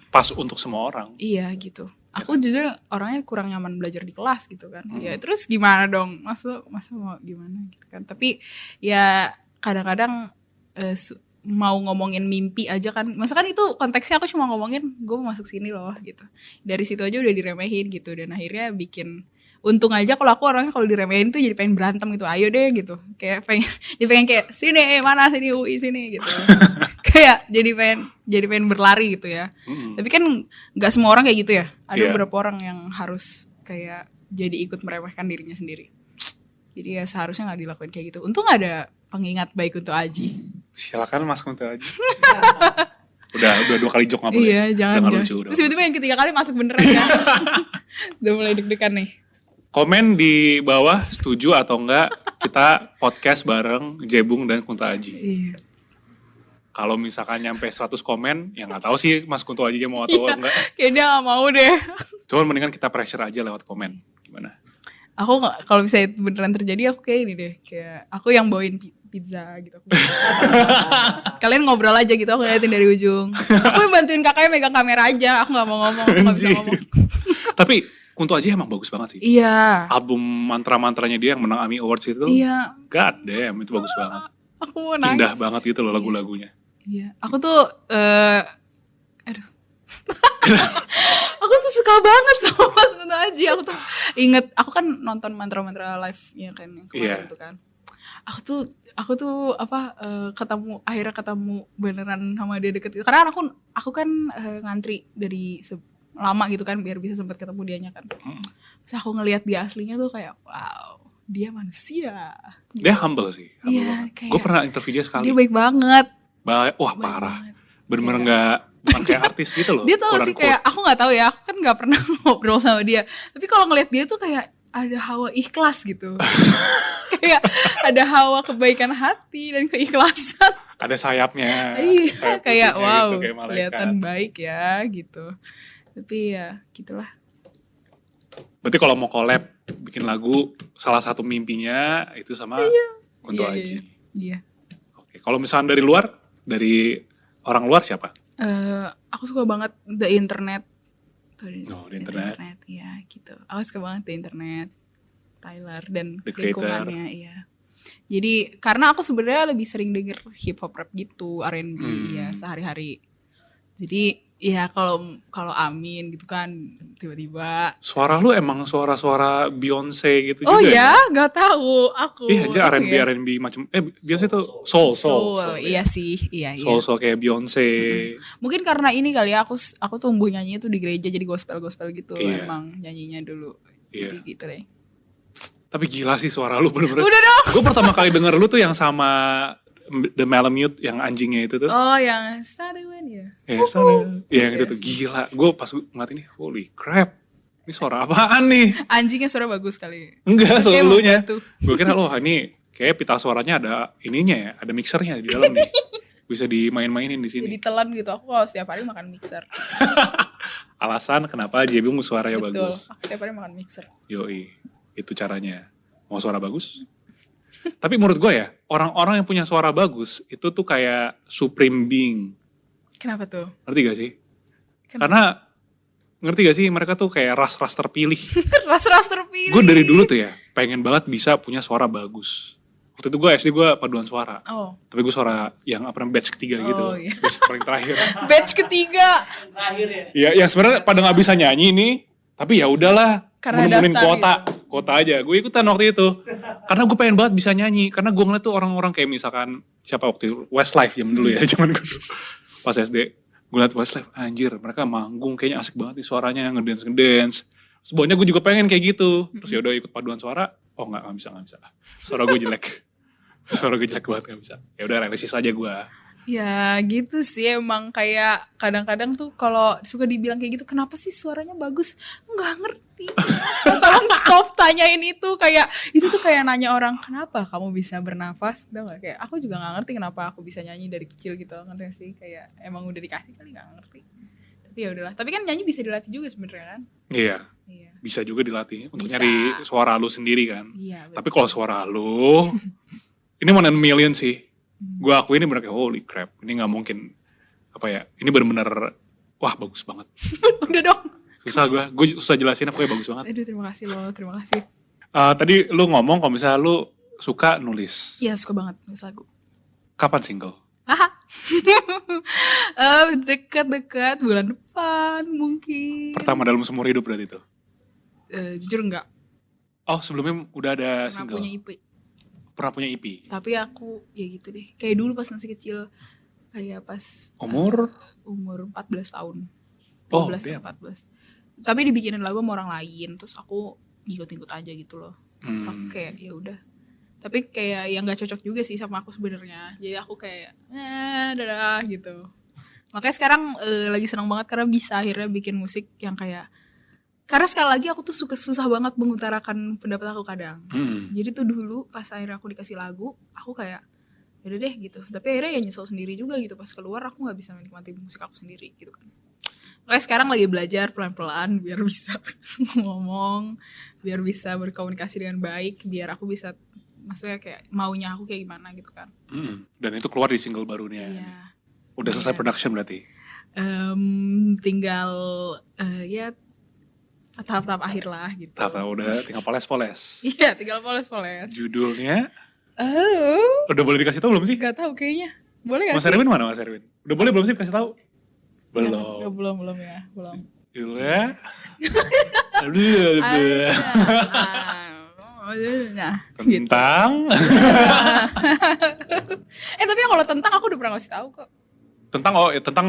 Speaker 2: pas untuk semua orang.
Speaker 1: Iya gitu. Aku jujur orangnya kurang nyaman belajar di kelas gitu kan. Ya terus gimana dong? Masa mau gimana gitu kan. Tapi ya kadang-kadang mau ngomongin mimpi aja kan. Maksudnya kan itu konteksnya aku cuma ngomongin gue mau masuk sini loh gitu. Dari situ aja udah diremehin gitu. Dan akhirnya bikin, untung aja kalau aku orangnya kalau diremehin tuh jadi pengen berantem gitu. Ayo deh gitu. Kayak pengen kayak sini mana sini UI sini gitu. Kayak jadi pengen berlari gitu ya. Tapi kan nggak semua orang kayak gitu ya. Ada beberapa orang yang harus kayak jadi ikut meremehkan dirinya sendiri. Jadi ya seharusnya nggak dilakuin kayak gitu. Untung ada pengingat baik untuk Aji.
Speaker 2: Silakan Mas Kunto Aji. udah 2 kali jok nggak boleh.
Speaker 1: Iya jangan.
Speaker 2: Lucu,
Speaker 1: terus tiba-tiba yang ketiga kali masuk beneran kan. Udah mulai deg-degan nih.
Speaker 2: Komen di bawah setuju atau enggak kita podcast bareng Jebung dan Kunto Aji.
Speaker 1: Iya.
Speaker 2: Kalau misalkan nyampe 100 komen, ya nggak tahu sih Mas Kunto Aji mau atau enggak.
Speaker 1: Kayaknya gak mau deh.
Speaker 2: Cuman mendingan kita pressure aja lewat komen. Gimana?
Speaker 1: Aku kalau misalnya itu beneran terjadi, aku kayak ini deh, kayak aku yang bawain pizza gitu. Kalian ngobrol aja gitu, aku liatin dari ujung. Aku yang bantuin kakaknya megang kamera aja, aku gak mau ngomong, aku gak bisa ngomong.
Speaker 2: Tapi Kunto Aji emang bagus banget sih.
Speaker 1: Iya.
Speaker 2: Album mantra-mantranya dia yang menang AMI Awards itu.
Speaker 1: Iya.
Speaker 2: God damn, itu bagus banget.
Speaker 1: Aku mau nangis.
Speaker 2: Indah banget gitu loh lagu-lagunya.
Speaker 1: Iya. Aku tuh aduh. Aku tuh suka banget sama Mas Kunto Aji. Aku tuh inget, aku kan nonton mantra-mantra live-nya kan yang kemarin itu kan. Aku tuh akhirnya ketemu beneran sama dia deket gitu. Karena aku kan ngantri dari lama gitu kan biar bisa sempat ketemu dianya kan. Terus aku ngelihat dia aslinya tuh kayak wow, dia manusia.
Speaker 2: Dia humble sih.
Speaker 1: Iya,
Speaker 2: Gue pernah interview dia sekali.
Speaker 1: Dia baik banget.
Speaker 2: Wah parah. Bener-bener nggak bukan kayak artis gitu loh.
Speaker 1: Dia tau sih kayak aku nggak tahu ya, aku kan nggak pernah ngobrol sama dia. Tapi kalau ngelihat dia tuh kayak ada hawa ikhlas gitu. Kayak ada hawa kebaikan hati dan keikhlasan.
Speaker 2: Ada sayapnya.
Speaker 1: Iya,
Speaker 2: sayap
Speaker 1: kayak wow,
Speaker 2: gitu, kayak malaikat.
Speaker 1: kelihatan baik ya gitu. Tapi ya gitulah.
Speaker 2: Berarti kalau mau collab bikin lagu, salah satu mimpinya itu sama Kunto Aji.
Speaker 1: Iya.
Speaker 2: Oke, kalau misalnya dari luar, dari orang luar siapa?
Speaker 1: Aku suka banget The Internet.
Speaker 2: The Internet.
Speaker 1: Ya gitu. Aku suka banget The Internet, Tyler dan
Speaker 2: The Creator.
Speaker 1: lingkungannya. Iya. Jadi karena aku sebenarnya lebih sering denger hip hop rap gitu, R&B ya sehari-hari. Jadi ya kalau Amin gitu kan tiba-tiba.
Speaker 2: Suara lu emang suara-suara Beyonce gitu
Speaker 1: Oh
Speaker 2: juga
Speaker 1: ya, nggak tahu aku.
Speaker 2: Iya aja R&B macam Beyonce itu soul.
Speaker 1: Iya sih, iya.
Speaker 2: Soul kayak Beyonce.
Speaker 1: Mungkin karena ini kali ya, aku tumbuh nyanyi itu di gereja jadi gospel gitu.
Speaker 2: Iya.
Speaker 1: Emang nyanyinya dulu.
Speaker 2: Iya.
Speaker 1: Jadi gitu deh.
Speaker 2: Tapi gila sih suara lu bener-bener.
Speaker 1: Udah dong.
Speaker 2: Gue pertama kali denger lu tuh yang sama The Malamute yang anjingnya itu tuh.
Speaker 1: Oh yang Started When ya.
Speaker 2: Yang itu tuh gila. Gue pas ngeliat ini, holy crap. Ini suara apaan nih?
Speaker 1: Anjingnya suara bagus kali.
Speaker 2: Enggak, selalunya.
Speaker 1: Kayak
Speaker 2: Gue kira loh ini kayak pita suaranya ada ininya ya, ada mixernya di dalam nih. Bisa dimain-mainin di sini.
Speaker 1: Jadi telan gitu. Aku kalau setiap hari makan mixer.
Speaker 2: Alasan kenapa JB mau suaranya
Speaker 1: Betul.
Speaker 2: bagus.
Speaker 1: Aku setiap hari makan mixer.
Speaker 2: Yoi, itu caranya. Mau suara bagus? Tapi menurut gue ya, orang-orang yang punya suara bagus itu tuh kayak supreme being.
Speaker 1: Kenapa tuh?
Speaker 2: Ngerti gak sih? Karena ngerti gak sih mereka tuh kayak ras-ras terpilih.
Speaker 1: Ras-ras terpilih.
Speaker 2: Gue dari dulu tuh ya pengen banget bisa punya suara bagus. Waktu itu gue SD gue paduan suara.
Speaker 1: Oh.
Speaker 2: Tapi gue suara yang batch ketiga gitu.
Speaker 1: Oh, iya.
Speaker 2: Batch paling terakhir.
Speaker 1: Batch ketiga.
Speaker 3: Terakhir ya.
Speaker 2: Ya yang sebenarnya pada nggak bisa nyanyi nih. Tapi ya udahlah.
Speaker 1: Karena
Speaker 2: Menemunin
Speaker 1: daftar
Speaker 2: kota aja. Gue ikutan waktu itu. Karena gue pengen banget bisa nyanyi. Karena gue ngeliat tuh orang-orang kayak misalkan siapa waktu itu Westlife zaman dulu ya. Zaman gue pas SD. Gue liat Westlife, anjir mereka manggung kayaknya asik banget nih suaranya, ngedance. Sebenarnya gue juga pengen kayak gitu. Terus ya udah ikut paduan suara, oh nggak bisa. Suara gue jelek banget, nggak bisa. Ya udah realistis aja gue.
Speaker 1: Ya gitu sih, emang kayak kadang-kadang tuh kalau suka dibilang kayak gitu, kenapa sih suaranya bagus? Nggak ngerti. Tolong stop tanyain itu, kayak itu tuh kayak nanya orang kenapa kamu bisa bernafas, udah nggak, kayak aku juga nggak ngerti kenapa aku bisa nyanyi dari kecil gitu, ngerti nggak sih, kayak emang udah dikasih kali, nggak ngerti. Tapi ya udahlah. Tapi kan nyanyi bisa dilatih juga sebenarnya kan?
Speaker 2: Iya,
Speaker 1: Iya.
Speaker 2: bisa juga dilatih untuk
Speaker 1: Bisa.
Speaker 2: nyari suara lu sendiri kan.
Speaker 1: Iya.
Speaker 2: Tapi kalau suara lu, ini 1 in a million sih. Gue akuin ini bener kayak holy crap. Ini gak mungkin, apa ya, ini bener-bener, wah bagus banget.
Speaker 1: Udah dong.
Speaker 2: Susah gue susah jelasin apa ya, bagus banget.
Speaker 1: Aduh, terima kasih loh, terima kasih.
Speaker 2: Tadi lu ngomong kalau misalnya lu suka nulis.
Speaker 1: Iya, suka banget nulis lagu.
Speaker 2: Kapan single?
Speaker 1: Haha. Dekat-dekat bulan depan mungkin.
Speaker 2: Pertama dalam seumur hidup berarti itu?
Speaker 1: Jujur enggak,
Speaker 2: Oh sebelumnya udah ada
Speaker 1: pernah
Speaker 2: single?
Speaker 1: punya IP.
Speaker 2: Pernah punya EP?
Speaker 1: Tapi aku ya gitu deh. Kayak dulu pas masih kecil, kayak pas
Speaker 2: Umur?
Speaker 1: umur 14 tahun.
Speaker 2: Oh,
Speaker 1: 13
Speaker 2: damn.
Speaker 1: atau 14. Tapi dibikinin lagu sama orang lain, terus aku ngikut-ngikut aja gitu loh. Terus aku kayak ya udah. Tapi kayak yang nggak cocok juga sih sama aku sebenarnya. Jadi aku kayak dadah gitu. Makanya sekarang lagi senang banget karena bisa akhirnya bikin musik yang kayak, karena sekali lagi aku tuh susah banget mengutarakan pendapat aku kadang. Jadi tuh dulu pas akhirnya aku dikasih lagu, aku kayak yaudah deh gitu. Tapi akhirnya ya nyesel sendiri juga gitu, pas keluar aku nggak bisa menikmati musik aku sendiri gitu kan. Makanya sekarang lagi belajar pelan-pelan biar bisa ngomong, biar bisa berkomunikasi dengan baik, biar aku bisa, maksudnya kayak maunya aku kayak gimana gitu kan.
Speaker 2: Dan itu keluar di single barunya.
Speaker 1: Iya.
Speaker 2: Udah selesai production berarti?
Speaker 1: Tinggal ya tahap-tahap akhir lah gitu.
Speaker 2: Udah tinggal poles-poles.
Speaker 1: Iya, tinggal poles-poles.
Speaker 2: Judulnya?
Speaker 1: Oh,
Speaker 2: Udah boleh dikasih tahu belum sih?
Speaker 1: gak tahu kayaknya. Boleh gak
Speaker 2: Mas
Speaker 1: sih?
Speaker 2: Erwin mana Mas Erwin? Udah boleh belum sih dikasih tahu? Belum.
Speaker 1: Belum ya, belum.
Speaker 2: Judulnya? Aduh.
Speaker 1: Nah, gitu.
Speaker 2: Tentang?
Speaker 1: Tapi kalau tentang aku udah pernah ngasih tahu kok.
Speaker 2: Tentang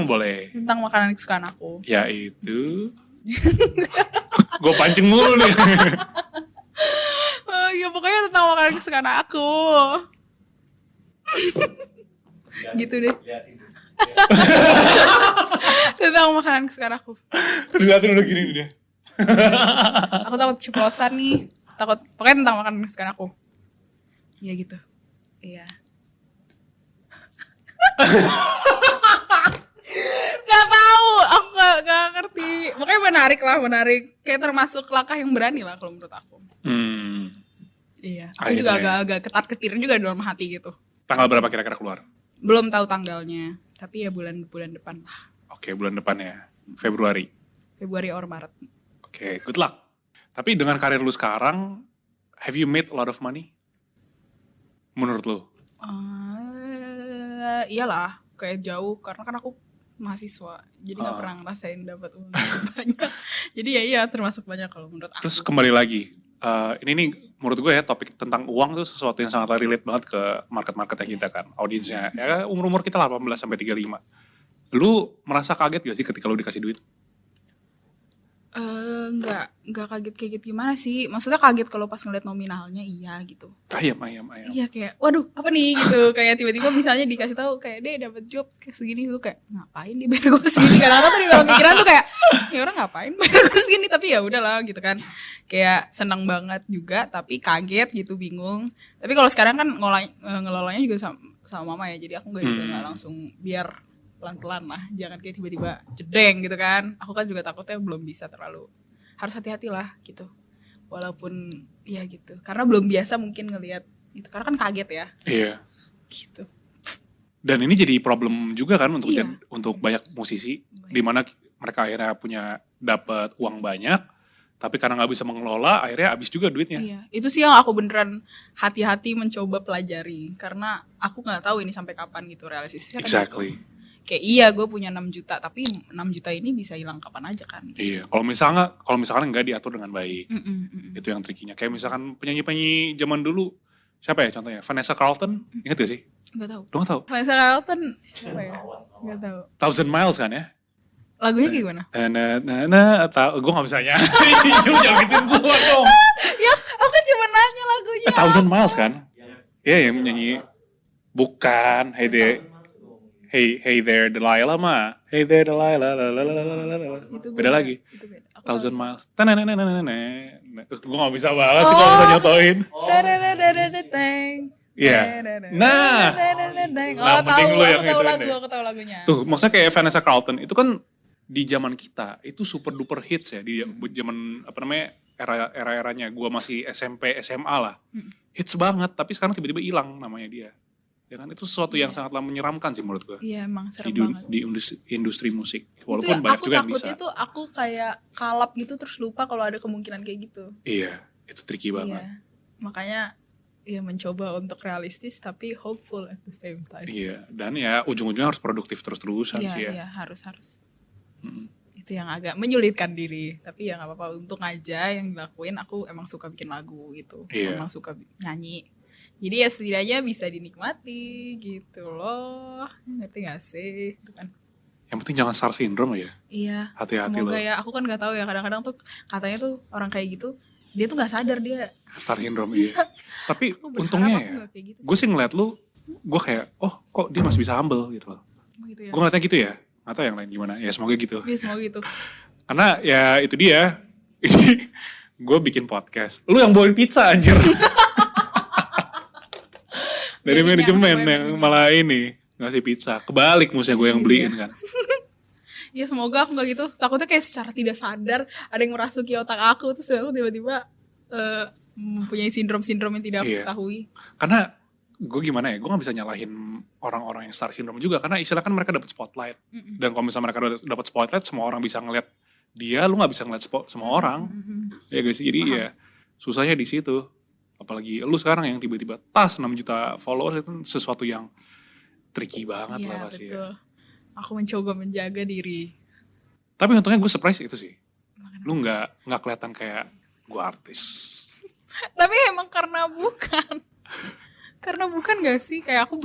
Speaker 2: boleh.
Speaker 1: Tentang makanan kesukaan aku.
Speaker 2: Yaitu gue pancing mulu nih.
Speaker 1: Ya pokoknya tentang makanan kesukaan aku. Gitu deh. Tentang makanan kesukaan aku.
Speaker 2: Lihatin udah gini dia.
Speaker 1: Aku takut ceplosan nih. Pokoknya tentang makanan kesukaan aku. Iya gitu. Iya. Gak tahu, aku gak ngerti. Pokoknya menarik. Kayak termasuk langkah yang berani lah kalau menurut aku. Iya. Aku juga agak-agak ketar-ketir juga dalam hati gitu.
Speaker 2: Tanggal berapa kira-kira keluar?
Speaker 1: Belum tahu tanggalnya, tapi ya bulan depan lah.
Speaker 2: Oke, bulan depan ya. Februari.
Speaker 1: Februari or Maret.
Speaker 2: Oke, good luck. Tapi dengan karir lu sekarang, have you made a lot of money? Menurut lu?
Speaker 1: Iyalah, kayak jauh karena kan aku mahasiswa, jadi nggak pernah ngerasain dapat uang banyak. Jadi ya iya termasuk banyak kalau menurut aku.
Speaker 2: Terus kembali lagi, ini nih menurut gue ya topik tentang uang tuh sesuatu yang sangat relate banget ke market-marketnya kita kan, audiensnya. Ya umur-umur kita 18-35. Lu merasa kaget gak sih ketika lu dikasih duit?
Speaker 1: Nggak kaget gimana sih, maksudnya kaget kalau pas ngeliat nominalnya iya gitu.
Speaker 2: Ayam.
Speaker 1: Iya kayak waduh apa nih gitu, kayak tiba-tiba misalnya dikasih tahu kayak deh dapat job kayak segini tuh, kayak ngapain dia bayar gue segini, kadang-kadang tuh di dalam pikiran tuh kayak ya orang ngapain bayar gue segini, tapi ya udahlah gitu kan, kayak senang banget juga tapi kaget gitu, bingung. Tapi kalau sekarang kan ngelolanya juga sama mama ya, jadi aku nggak langsung, biar pelan-pelan lah, jangan kayak tiba-tiba jedeng gitu kan. Aku kan juga takutnya belum bisa terlalu, harus hati-hati lah gitu. Walaupun ya gitu, karena belum biasa mungkin ngelihat gitu, karena kan kaget ya.
Speaker 2: Iya.
Speaker 1: Gitu.
Speaker 2: Dan ini jadi problem juga kan untuk
Speaker 1: Iya.
Speaker 2: untuk banyak musisi, di mana mereka akhirnya punya dapat uang banyak, tapi karena nggak bisa mengelola, akhirnya habis juga duitnya.
Speaker 1: Iya, itu sih yang aku beneran hati-hati mencoba pelajari, karena aku nggak tahu ini sampai kapan gitu realisasinya.
Speaker 2: Exactly.
Speaker 1: Kan gitu. Kayak iya gue punya 6 juta, tapi 6 juta ini bisa hilang kapan aja kan.
Speaker 2: Iya, kalau misalkan nggak diatur dengan baik, itu yang trikinya. Kayak misalkan penyanyi-penyanyi zaman dulu, siapa ya contohnya? Vanessa Carlton, ingat gak sih?
Speaker 1: Nggak tahu.
Speaker 2: Lu nggak tahu?
Speaker 1: Vanessa Carlton siapa ya? Nggak tahu.
Speaker 2: Thousand Miles kan ya?
Speaker 1: Lagunya kayak gimana?
Speaker 2: Atau gue nggak bisa nyanyi. Jangan gituin gue dong.
Speaker 1: Ya, aku cuma nanya lagunya.
Speaker 2: A Thousand Miles kan? Iya yang nyanyi. Bukan, Hey there Delilah mah. Hey there Delilah. Lalalala.
Speaker 1: Itu
Speaker 2: Beda lagi.
Speaker 1: Itu beda. Aku
Speaker 2: Thousand
Speaker 1: tahu.
Speaker 2: Miles. Gue gak bisa banget sih kalau bisa nyotoin.
Speaker 1: Dadadadadadadeng.
Speaker 2: Iya. Nah.
Speaker 1: Dadadadadadeng.
Speaker 2: Nah, mending lu yang itu deh.
Speaker 1: Aku tahu lagunya.
Speaker 2: Tuh, maksudnya kayak Vanessa Carlton itu kan di zaman kita itu super duper hits ya di zaman apa namanya era-eranya gue masih SMP SMA lah. Hits banget, tapi sekarang tiba-tiba hilang namanya dia. Ya kan itu sesuatu yang sangatlah menyeramkan sih menurut gue.
Speaker 1: Iya, emang serem
Speaker 2: Di,
Speaker 1: banget.
Speaker 2: di industri musik.
Speaker 1: Itu
Speaker 2: Walaupun
Speaker 1: ya,
Speaker 2: banyak
Speaker 1: aku
Speaker 2: juga yang bisa.
Speaker 1: takutnya tuh aku kayak kalap gitu terus lupa kalau ada kemungkinan kayak gitu.
Speaker 2: Iya, itu tricky banget.
Speaker 1: Iya. Makanya ya mencoba untuk realistis tapi hopeful at the same time.
Speaker 2: Iya, dan ya ujung-ujungnya harus produktif terus-terusan
Speaker 1: Iya,
Speaker 2: sih ya.
Speaker 1: iya, harus. Itu yang agak menyulitkan diri, tapi ya nggak apa-apa, untung aja yang dilakuin aku emang suka bikin lagu gitu.
Speaker 2: Iya.
Speaker 1: Emang suka nyanyi. Jadi ya setidaknya bisa dinikmati gitu loh. Ngerti gak sih? Itu kan.
Speaker 2: Yang penting jangan star syndrome ya.
Speaker 1: Iya.
Speaker 2: Hati-hati
Speaker 1: Semoga
Speaker 2: loh.
Speaker 1: ya, aku kan nggak tahu ya, kadang-kadang tuh katanya tuh orang kayak gitu dia tuh nggak sadar dia.
Speaker 2: Star syndrome iya. Tapi
Speaker 1: Aku berharap
Speaker 2: untungnya
Speaker 1: aku
Speaker 2: ya,
Speaker 1: nggak kayak gitu sih.
Speaker 2: gue sih ngeliat lu, gue kayak, oh kok dia masih bisa humble gitu loh.
Speaker 1: Gitu ya.
Speaker 2: Gue ngeliatnya gitu ya, atau yang lain gimana, ya semoga gitu.
Speaker 1: Ya, semoga gitu.
Speaker 2: Karena ya itu dia, ini gue bikin podcast. Lu yang bawain pizza anjir. Dari
Speaker 1: Jadi
Speaker 2: manajemen
Speaker 1: semuanya
Speaker 2: yang malah ini, ngasih pizza. Kebalik musuhnya gue yang beliin kan.
Speaker 1: Ya semoga aku gak gitu. Takutnya kayak secara tidak sadar ada yang merasuki otak aku terus aku tiba-tiba mempunyai sindrom-sindrom yang tidak aku
Speaker 2: Iya.
Speaker 1: ketahui.
Speaker 2: Karena gue gimana ya, gue gak bisa nyalahin orang-orang yang star syndrome juga. Karena istilah kan mereka dapat spotlight. Dan kalau misalnya mereka dapat spotlight, semua orang bisa ngeliat dia, lu gak bisa ngeliat semua orang. Ya guys, jadi ya susahnya di situ. Apalagi lu sekarang yang tiba-tiba tas 6 juta followers itu sesuatu yang tricky banget
Speaker 1: Iya
Speaker 2: lah pasti
Speaker 1: betul.
Speaker 2: ya.
Speaker 1: Aku mencoba menjaga diri.
Speaker 2: Tapi untungnya gue surprise itu sih. Lu nggak kelihatan kayak gue artis.
Speaker 1: Tapi emang karena bukan. Karena bukan gak sih? Kayak aku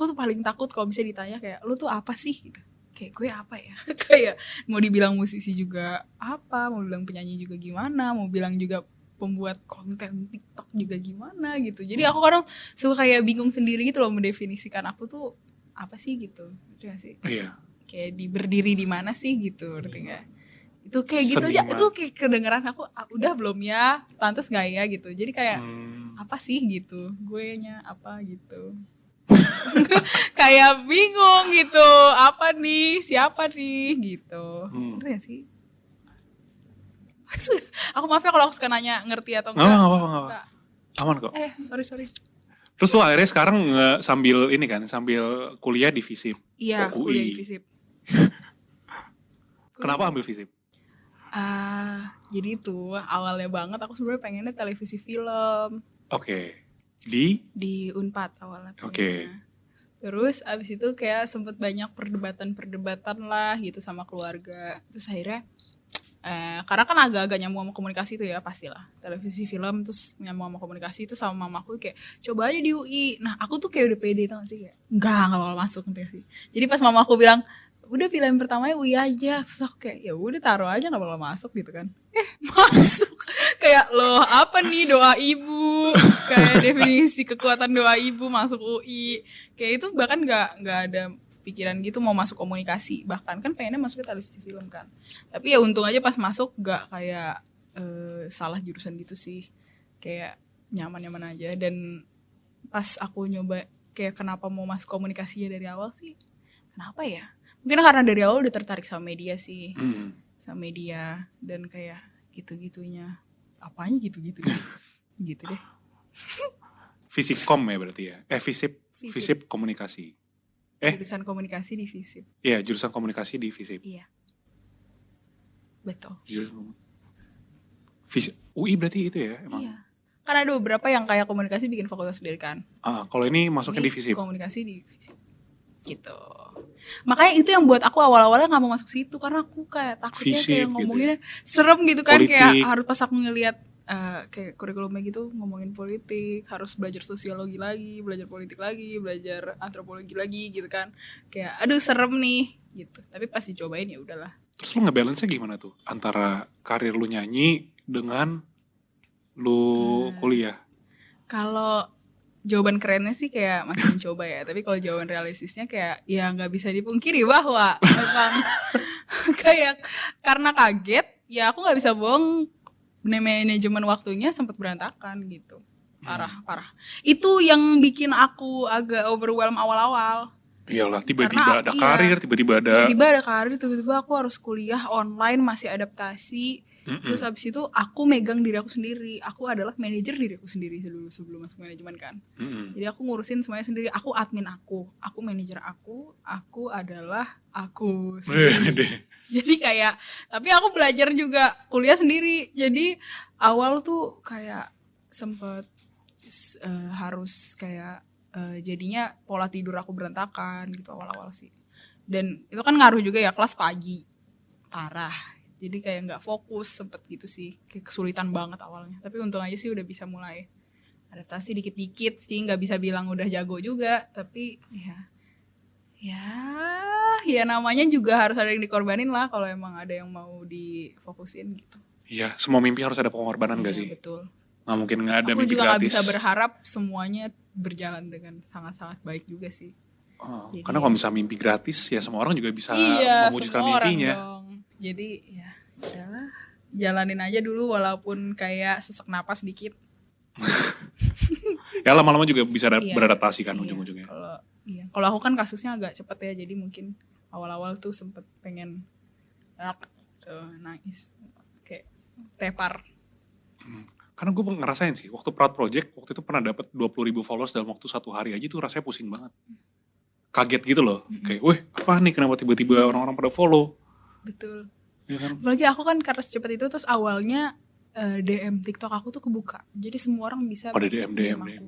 Speaker 1: tuh paling takut kalau bisa ditanya kayak, lu tuh apa sih? Gitu. Kayak gue apa ya? Kayak mau dibilang musisi juga apa, mau bilang penyanyi juga gimana, mau bilang juga pembuat konten TikTok juga gimana gitu. Jadi aku kadang suka kayak bingung sendiri gitu loh mendefinisikan aku tuh apa sih gitu. Ngerti gak sih?
Speaker 2: Iya.
Speaker 1: Kayak berdiri di mana sih gitu, ngerti gak? Itu kayak gitu aja,
Speaker 2: Seniman.
Speaker 1: itu kayak kedengeran aku udah belum ya, pantas gak ya gitu. Jadi kayak apa sih gitu, gue nya apa gitu. Kayak bingung gitu, apa nih, siapa nih gitu. Ngerti gak sih? Aku maaf ya kalau aku suka nanya ngerti atau enggak.
Speaker 2: Nggak apa-apa.
Speaker 1: Suka.
Speaker 2: Aman kok.
Speaker 1: Sorry.
Speaker 2: Terus lu akhirnya sekarang sambil ini kan, sambil kuliah di FISIP.
Speaker 1: Iya,
Speaker 2: UI.
Speaker 1: kuliah di FISIP.
Speaker 2: Kenapa ambil FISIP?
Speaker 1: Jadi itu awalnya banget aku sebenarnya pengennya televisi film
Speaker 2: Oke. Di
Speaker 1: Unpad awalnya.
Speaker 2: Oke.
Speaker 1: Terus abis itu kayak sempet banyak perdebatan lah gitu sama keluarga. Terus akhirnya karena kan agak-agak nyambung sama komunikasi itu ya pastilah. Televisi film terus nyambung sama komunikasi itu sama mamaku kayak coba aja di UI. Nah aku tuh kayak udah pede tau gak sih kayak enggak bakal masuk nanti sih. Jadi pas mamaku bilang udah pilihan pertamanya UI aja. Terus aku kayak ya udah taruh aja gak bakal masuk gitu kan. Masuk. Kayak loh apa nih doa ibu. Kayak definisi kekuatan doa ibu masuk UI. Kayak itu bahkan gak ada pikiran gitu mau masuk komunikasi. Bahkan kan pengennya masuk ke televisi film kan. Tapi ya untung aja pas masuk gak kayak salah jurusan gitu sih. Kayak nyaman-nyaman aja. Dan pas aku nyoba kayak kenapa mau masuk komunikasinya dari awal sih. Kenapa ya? Mungkin karena dari awal udah tertarik sama media sih. Sama media. Dan kayak gitu-gitunya. Apanya gitu-gitu. Gitu deh.
Speaker 2: FISIPkom ya berarti ya? FISIP komunikasi.
Speaker 1: Jurusan komunikasi di FISIP.
Speaker 2: Iya, jurusan komunikasi di FISIP.
Speaker 1: Iya. Betul.
Speaker 2: UI berarti itu ya emang?
Speaker 1: Iya. Kan ada beberapa yang kayak komunikasi bikin fakultas sendiri kan.
Speaker 2: Kalau ini masuknya
Speaker 1: Ini
Speaker 2: di FISIP.
Speaker 1: komunikasi di FISIP. Gitu. Makanya itu yang buat aku awal-awalnya gak mau masuk situ. Karena aku kayak takutnya
Speaker 2: FISIP
Speaker 1: kayak
Speaker 2: gitu
Speaker 1: ngomonginnya serem gitu kan.
Speaker 2: Politik.
Speaker 1: Kayak harus pas aku ngeliat kayak kurikulumnya gitu ngomongin politik, harus belajar sosiologi lagi, belajar politik lagi, belajar antropologi lagi gitu kan. Kayak aduh serem nih gitu. Tapi pas dicobain ya udahlah.
Speaker 2: Terus lu ngebalance-nya gimana tuh? Antara karir lu nyanyi dengan lu kuliah?
Speaker 1: Kalau jawaban kerennya sih kayak masih mencoba ya. Tapi kalau jawaban realistisnya kayak ya nggak bisa dipungkiri bahwa memang kayak karena kaget ya aku nggak bisa bohong, manajemen waktunya sempat berantakan gitu. Parah. Itu yang bikin aku agak overwhelm awal-awal.
Speaker 2: Iyalah, tiba-tiba
Speaker 1: Karena
Speaker 2: ada karir, tiba-tiba ada
Speaker 1: karir, tiba-tiba aku harus kuliah online, masih adaptasi. Terus abis itu aku megang diri aku sendiri. Aku adalah manajer diri aku sendiri dulu sebelum masuk manajemen kan. Jadi aku ngurusin semuanya sendiri. Aku admin aku manajer aku adalah aku sendiri. Jadi kayak, tapi aku belajar juga kuliah sendiri. Jadi awal tuh kayak sempet harus kayak jadinya pola tidur aku berantakan gitu awal-awal sih. Dan itu kan ngaruh juga ya, kelas pagi parah. Jadi kayak nggak fokus, sempet gitu sih, kayak kesulitan banget awalnya. Tapi untung aja sih udah bisa mulai adaptasi dikit-dikit sih, nggak bisa bilang udah jago juga. Tapi ya namanya juga harus ada yang dikorbanin lah kalau emang ada yang mau difokusin gitu.
Speaker 2: Iya, semua mimpi harus ada pengorbanan gak sih?
Speaker 1: Betul.
Speaker 2: Nggak mungkin nggak ada
Speaker 1: Aku
Speaker 2: mimpi
Speaker 1: juga
Speaker 2: gratis.
Speaker 1: nggak bisa berharap semuanya berjalan dengan sangat-sangat baik juga sih.
Speaker 2: Jadi, karena kalau misalnya mimpi gratis ya semua orang juga bisa mewujudkan
Speaker 1: semua
Speaker 2: mimpinya.
Speaker 1: Orang dong. Jadi ya udahlah, jalanin aja dulu walaupun kayak sesek napas dikit.
Speaker 2: Ya lama-lama juga bisa beradaptasi kan ujung-ujungnya.
Speaker 1: Kalau aku kan kasusnya agak cepet ya, jadi mungkin awal-awal tuh sempet pengen nangis kayak tepar.
Speaker 2: Karena gue ngerasain sih, waktu Proud Project, waktu itu pernah dapat 20.000 followers dalam waktu 1 hari aja tuh rasanya pusing banget. Kaget gitu loh, kayak weh apa nih kenapa tiba-tiba orang-orang pada follow.
Speaker 1: Betul.
Speaker 2: Ya kan?
Speaker 1: Apalagi aku kan karena secepat itu, terus awalnya DM TikTok aku tuh kebuka. Jadi semua orang bisa
Speaker 2: Pada DM.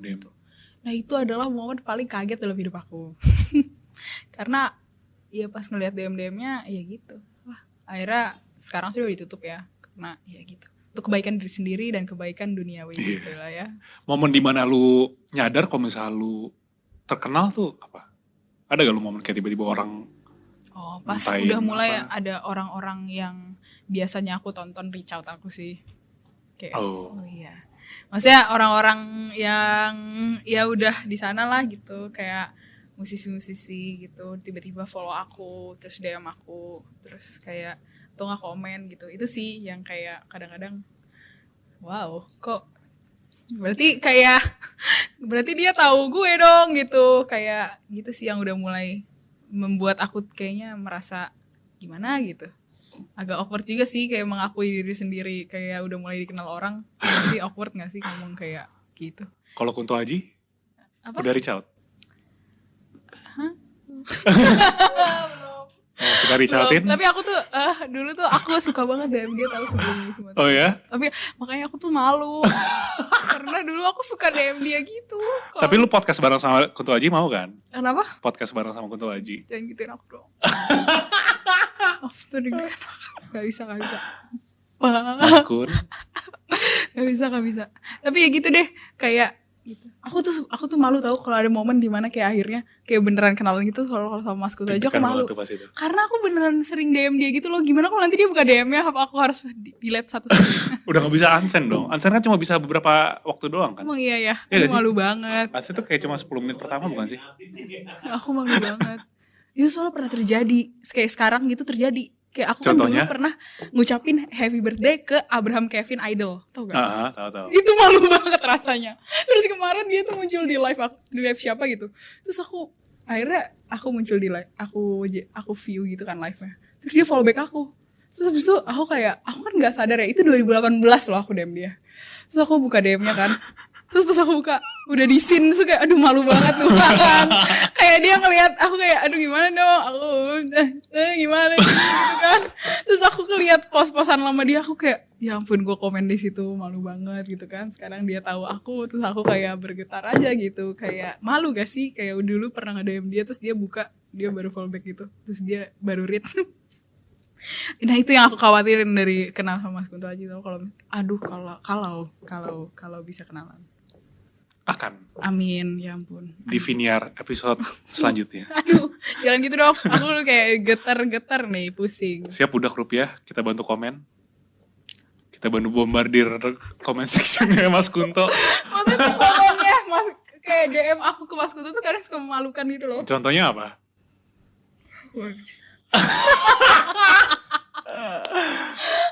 Speaker 1: gitu. Nah itu adalah momen paling kaget dalam hidup aku. Karena ya pas ngeliat DM-nya ya gitu. Wah, akhirnya sekarang sih udah ditutup ya. Karena ya gitu. Untuk kebaikan diri sendiri dan kebaikan duniawi gitu lah ya.
Speaker 2: Momen dimana lu nyadar kalau misalnya lu terkenal tuh apa? Ada gak lu momen kayak tiba-tiba orang
Speaker 1: Pas udah mulai ada orang-orang yang biasanya aku tonton reach out aku sih. Kayak, oh iya. Maksudnya orang-orang yang ya udah di sana lah gitu, kayak musisi-musisi gitu, tiba-tiba follow aku, terus DM aku, terus kayak atau nggak komen gitu. Itu sih yang kayak kadang-kadang, wow, kok berarti dia tahu gue dong gitu, kayak gitu sih yang udah mulai membuat aku kayaknya merasa gimana gitu. Agak awkward juga sih kayak mengakui diri sendiri kayak udah mulai dikenal orang. Jadi awkward gak sih ngomong kayak gitu.
Speaker 2: Kalau Kunto Aji udah reach out? Kita reach outin?
Speaker 1: Tapi aku tuh dulu tuh aku suka banget DM dia tahu sebelum ini semua.
Speaker 2: Oh ya?
Speaker 1: Tapi makanya aku tuh malu. Karena dulu aku suka DM dia gitu.
Speaker 2: Tapi lu podcast bareng sama Kunto Aji mau kan?
Speaker 1: Kenapa?
Speaker 2: Podcast bareng sama Kunto Aji.
Speaker 1: Jangan gituin aku dong. Gak bisa.
Speaker 2: Mas Kun.
Speaker 1: Gak bisa. Tapi ya gitu deh, kayak gitu. Aku tuh malu tahu kalau ada momen dimana kayak akhirnya kayak beneran kenalan gitu kalau sama Mas Kunto aja aku malu. Karena aku beneran sering DM dia gitu loh. Gimana kalau nanti dia buka DM-nya, apa aku harus delete satu-satu?
Speaker 2: Udah gak bisa unsend dong. Unsend kan cuma bisa beberapa waktu doang kan?
Speaker 1: Emang iya ya?
Speaker 2: Ya
Speaker 1: aku malu banget.
Speaker 2: Unsend tuh kayak cuma 10 menit pertama bukan sih?
Speaker 1: Aku malu banget. Itu soalnya pernah terjadi. Kayak sekarang gitu terjadi. Kayak aku
Speaker 2: contohnya?
Speaker 1: Kan dulu pernah ngucapin happy birthday ke Abraham Kevin Idol. Tau gak?
Speaker 2: Tahu.
Speaker 1: Itu malu banget rasanya. Terus kemarin dia tuh muncul di live siapa gitu. Terus akhirnya aku muncul di live. Aku view gitu kan live-nya. Terus dia follow back aku. Terus habis itu aku kan gak sadar ya. Itu 2018 loh aku DM dia. Terus aku buka DM-nya kan. Terus pas aku buka udah di scene, terus kayak aduh malu banget tuh kan. Kayak dia ngelihat aku kayak aduh gimana dong, aku gimana gitu kan. Terus aku ngeliat post-postan lama dia, aku kayak ya ampun gue komen di situ malu banget gitu kan. Sekarang dia tahu aku, terus aku kayak bergetar aja gitu. Kayak malu gak sih, kayak dulu pernah nge-DM dia terus dia buka, dia baru follow back gitu. Terus dia baru read. Nah itu yang aku khawatirin dari kenal sama Mas Kunto Aji tuh, kalau bisa kenalan.
Speaker 2: Akan.
Speaker 1: Amin, ya ampun.
Speaker 2: Di Viniar episode selanjutnya.
Speaker 1: Aduh, jangan gitu dong. Aku kayak getar-getar nih, pusing.
Speaker 2: Siap budak rupiah, kita bantu komen. Kita bantu bombardir comment sectionnya Mas Kunto.
Speaker 1: Maksudnya ngomongnya, kayak DM aku ke Mas Kunto tuh kadang suka memalukan gitu loh.
Speaker 2: Contohnya apa?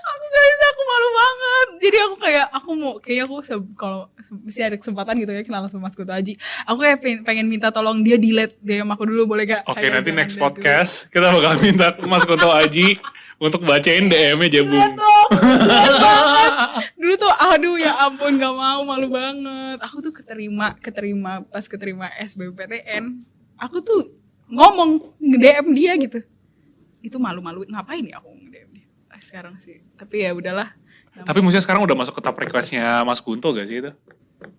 Speaker 1: Aku gak bisa, aku malu banget. Jadi aku kayak kalau mesti ada kesempatan gitu ya kenalan sama Mas Kunto Aji, aku kayak pengen minta tolong dia delete DM aku dulu, boleh gak?
Speaker 2: Oke,
Speaker 1: Kayak
Speaker 2: nanti
Speaker 1: jangan
Speaker 2: next
Speaker 1: dia
Speaker 2: podcast kita bakal minta Mas Kunto Aji untuk bacain DM-nya
Speaker 1: dulu.
Speaker 2: Jabung.
Speaker 1: Kasian banget. Dulu tuh aduh ya ampun, gak mau, malu banget. Aku tuh pas keterima SBMPTN, aku tuh ngomong nge-DM dia gitu. Itu malu-malu, ngapain ya aku nge-DM dia sekarang sih. Tapi ya udahlah.
Speaker 2: Tapi maksudnya sekarang udah masuk ke top request-nya Mas Kunto gak sih itu?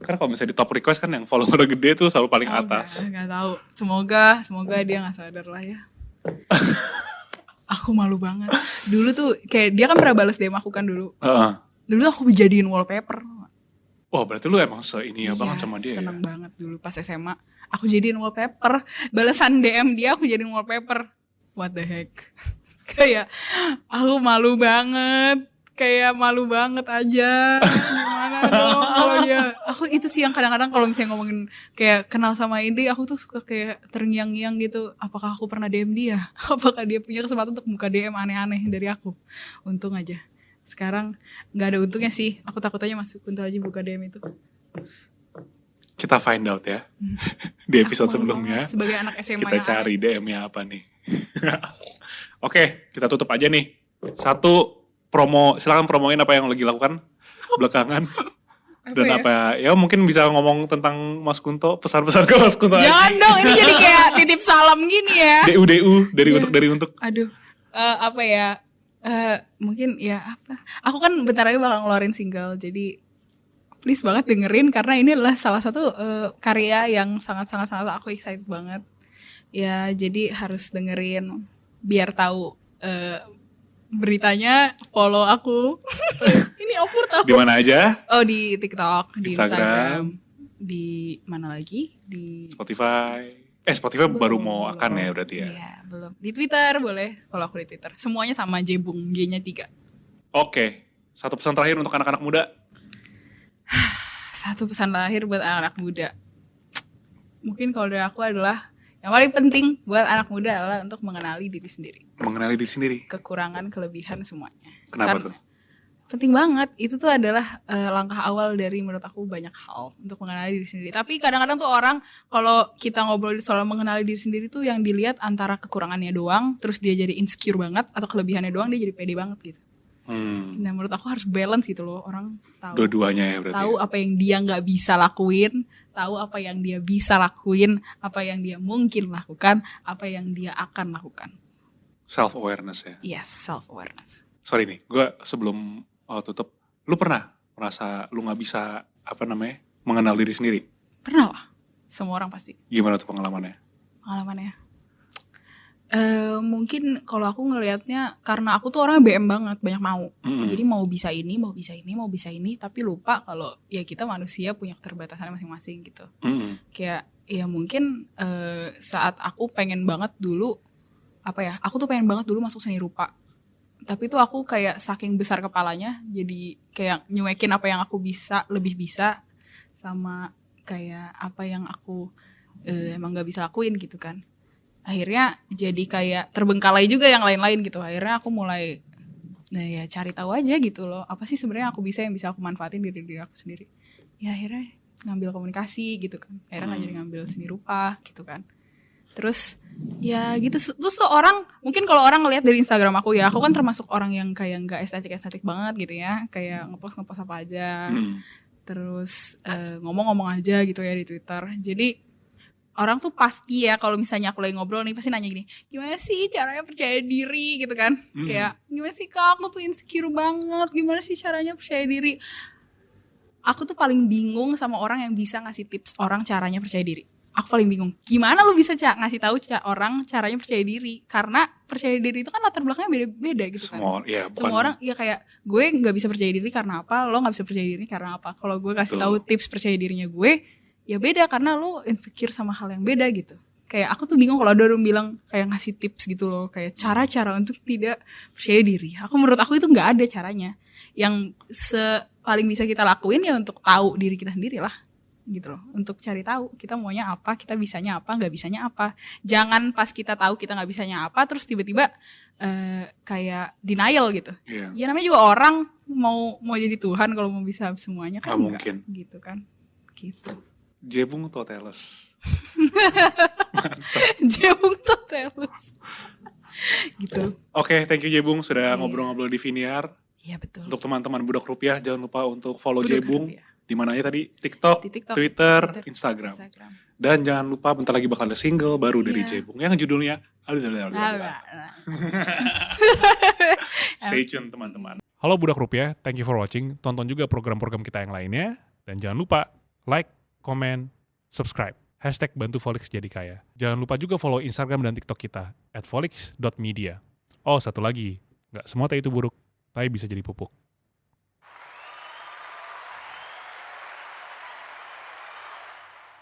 Speaker 2: Karena kalau misalnya di top request kan yang follower gede tuh selalu paling atas.
Speaker 1: Gak tahu. Semoga dia gak sadar lah ya. Aku malu banget. Dulu tuh kayak dia kan pernah balas DM aku kan dulu. Dulu aku dijadiin wallpaper.
Speaker 2: Wah, berarti lu emang seini ya banget sama dia.
Speaker 1: Seneng banget dulu pas SMA. Aku jadiin wallpaper. Balasan DM dia aku jadiin wallpaper. What the heck. Kayak aku malu banget. Kayak malu banget aja. Gimana dong kalau dia. Aku itu sih yang kadang-kadang kalau misalnya ngomongin kayak kenal sama Indi, aku tuh suka kayak terngiang-ngiang gitu. Apakah aku pernah DM dia? Apakah dia punya kesempatan untuk buka DM aneh-aneh dari aku? Untung aja. Sekarang gak ada untungnya sih. Aku takut aja Mas Kunto aja buka DM itu.
Speaker 2: Kita find out ya. Di episode sebelumnya.
Speaker 1: Sebagai anak SMA
Speaker 2: kita cari DM-nya apa nih. Oke, kita tutup aja nih. Satu, silakan promoin apa yang lagi lakukan belakangan. Dan apa ya mungkin bisa ngomong tentang Mas Kunto, pesan-pesan ke Mas Kunto.
Speaker 1: Jangan dong, ini jadi kayak titip salam gini ya.
Speaker 2: DU dari untuk.
Speaker 1: Aduh, apa ya? Mungkin ya apa? Aku kan bentar lagi bakal ngeluarin single, jadi please banget dengerin karena ini adalah salah satu karya yang sangat aku excited banget. Ya jadi harus dengerin biar tahu beritanya, follow aku. Ini opur tahu.
Speaker 2: Di mana aja?
Speaker 1: Oh di TikTok, di
Speaker 2: Instagram,
Speaker 1: di mana lagi? Di
Speaker 2: Spotify. Spotify baru mau akan ya berarti ya.
Speaker 1: Iya, belum. Di Twitter boleh, follow aku di Twitter. Semuanya sama Jebung, G-nya 3.
Speaker 2: Oke. Satu pesan terakhir untuk anak-anak muda.
Speaker 1: Satu pesan terakhir buat anak-anak muda. Mungkin kalau dari aku adalah yang paling penting buat anak muda adalah untuk mengenali diri sendiri.
Speaker 2: Mengenali diri sendiri.
Speaker 1: Kekurangan, kelebihan semuanya.
Speaker 2: Kenapa tuh?
Speaker 1: Penting banget. Itu tuh adalah langkah awal dari menurut aku banyak hal untuk mengenali diri sendiri. Tapi kadang-kadang tuh orang kalau kita ngobrol soal mengenali diri sendiri tuh yang dilihat antara kekurangannya doang, terus dia jadi insecure banget, atau kelebihannya doang dia jadi pede banget gitu. Nah menurut aku harus balance gitu loh, orang tahu
Speaker 2: dua-duanya ya berarti.
Speaker 1: Tahu apa yang dia nggak bisa lakuin, tahu apa yang dia bisa lakuin, apa yang dia mungkin lakukan, apa yang dia akan lakukan.
Speaker 2: Self awareness ya.
Speaker 1: Yes, self awareness.
Speaker 2: Sorry nih, gue sebelum tutup, lu pernah merasa lu nggak bisa mengenal diri sendiri?
Speaker 1: Pernah lah, semua orang pasti.
Speaker 2: Gimana tuh pengalamannya?
Speaker 1: Mungkin kalau aku ngelihatnya karena aku tuh orangnya BM banget, banyak mau. Jadi mau bisa ini, tapi lupa kalau ya kita manusia punya keterbatasan masing-masing gitu. Kayak ya mungkin saat aku pengen banget dulu aku tuh pengen banget dulu masuk seni rupa. Tapi tuh aku kayak saking besar kepalanya, jadi kayak nyuekin apa yang aku bisa, lebih bisa, sama kayak apa yang aku emang gak bisa lakuin gitu kan. Akhirnya jadi kayak terbengkalai juga yang lain-lain gitu. Akhirnya aku mulai cari tahu aja gitu loh. Apa sih sebenarnya aku bisa yang bisa aku manfaatin diri aku sendiri. Ya akhirnya ngambil komunikasi gitu kan. Akhirnya gak jadi ngambil seni rupa gitu kan. Terus ya gitu. Terus tuh orang, mungkin kalau orang ngelihat dari Instagram aku ya, aku kan termasuk orang yang kayak gak estetik banget gitu ya. Kayak ngepost apa aja. Terus ngomong-ngomong aja gitu ya di Twitter. Jadi orang tuh pasti ya kalau misalnya aku lagi ngobrol nih pasti nanya gini, gimana sih caranya percaya diri gitu kan. Kayak gimana sih kak, aku tuh insecure banget, gimana sih caranya percaya diri. Aku tuh paling bingung sama orang yang bisa ngasih tips orang caranya percaya diri. Aku paling bingung, gimana lu bisa ngasih tahu orang caranya percaya diri. Karena percaya diri itu kan latar belakangnya beda-beda gitu kan. Semua orang ya kayak gue gak bisa percaya diri karena apa, lo gak bisa percaya diri karena apa. Kalau gue kasih tahu tips percaya dirinya gue, ya beda karena lo insecure sama hal yang beda gitu. Kayak aku tuh bingung kalau ada orang bilang kayak ngasih tips gitu loh, kayak cara-cara untuk tidak percaya diri. Menurut aku itu nggak ada caranya. Yang paling bisa kita lakuin ya untuk tahu diri kita sendiri lah. gitu loh, untuk cari tahu kita maunya apa, kita bisanya apa, nggak bisanya apa. Jangan pas kita tahu kita nggak bisanya apa terus tiba-tiba kayak denial gitu.
Speaker 2: Iya.
Speaker 1: Ya namanya juga orang mau jadi Tuhan kalau mau bisa semuanya kan
Speaker 2: Nggak
Speaker 1: enggak,
Speaker 2: mungkin.
Speaker 1: gitu kan. Gitu.
Speaker 2: Jebung Toteles.
Speaker 1: Jebung Totelus. Gitu.
Speaker 2: Oke, thank you Jebung sudah ngobrol-ngobrol di Viniar.
Speaker 1: Iya betul.
Speaker 2: Untuk teman-teman Budak Rupiah, jangan lupa untuk follow
Speaker 1: Budak
Speaker 2: Jebung.
Speaker 1: Rupiah.
Speaker 2: Di mana aja tadi? TikTok,
Speaker 1: Di TikTok,
Speaker 2: Twitter,
Speaker 1: Twitter,
Speaker 2: Instagram.
Speaker 1: Instagram.
Speaker 2: Dan jangan lupa bentar lagi bakal ada single baru dari
Speaker 1: Iya.
Speaker 2: Jebung yang judulnya Stay tune teman-teman. Halo Budak Rupiah, thank you for watching. Tonton juga program-program kita yang lainnya. Dan jangan lupa like, comment, subscribe. #bantu Volix jadi kaya. Jangan lupa juga follow Instagram dan TikTok kita @volix.media. Oh, satu lagi, nggak semua teh itu buruk, tapi bisa jadi pupuk.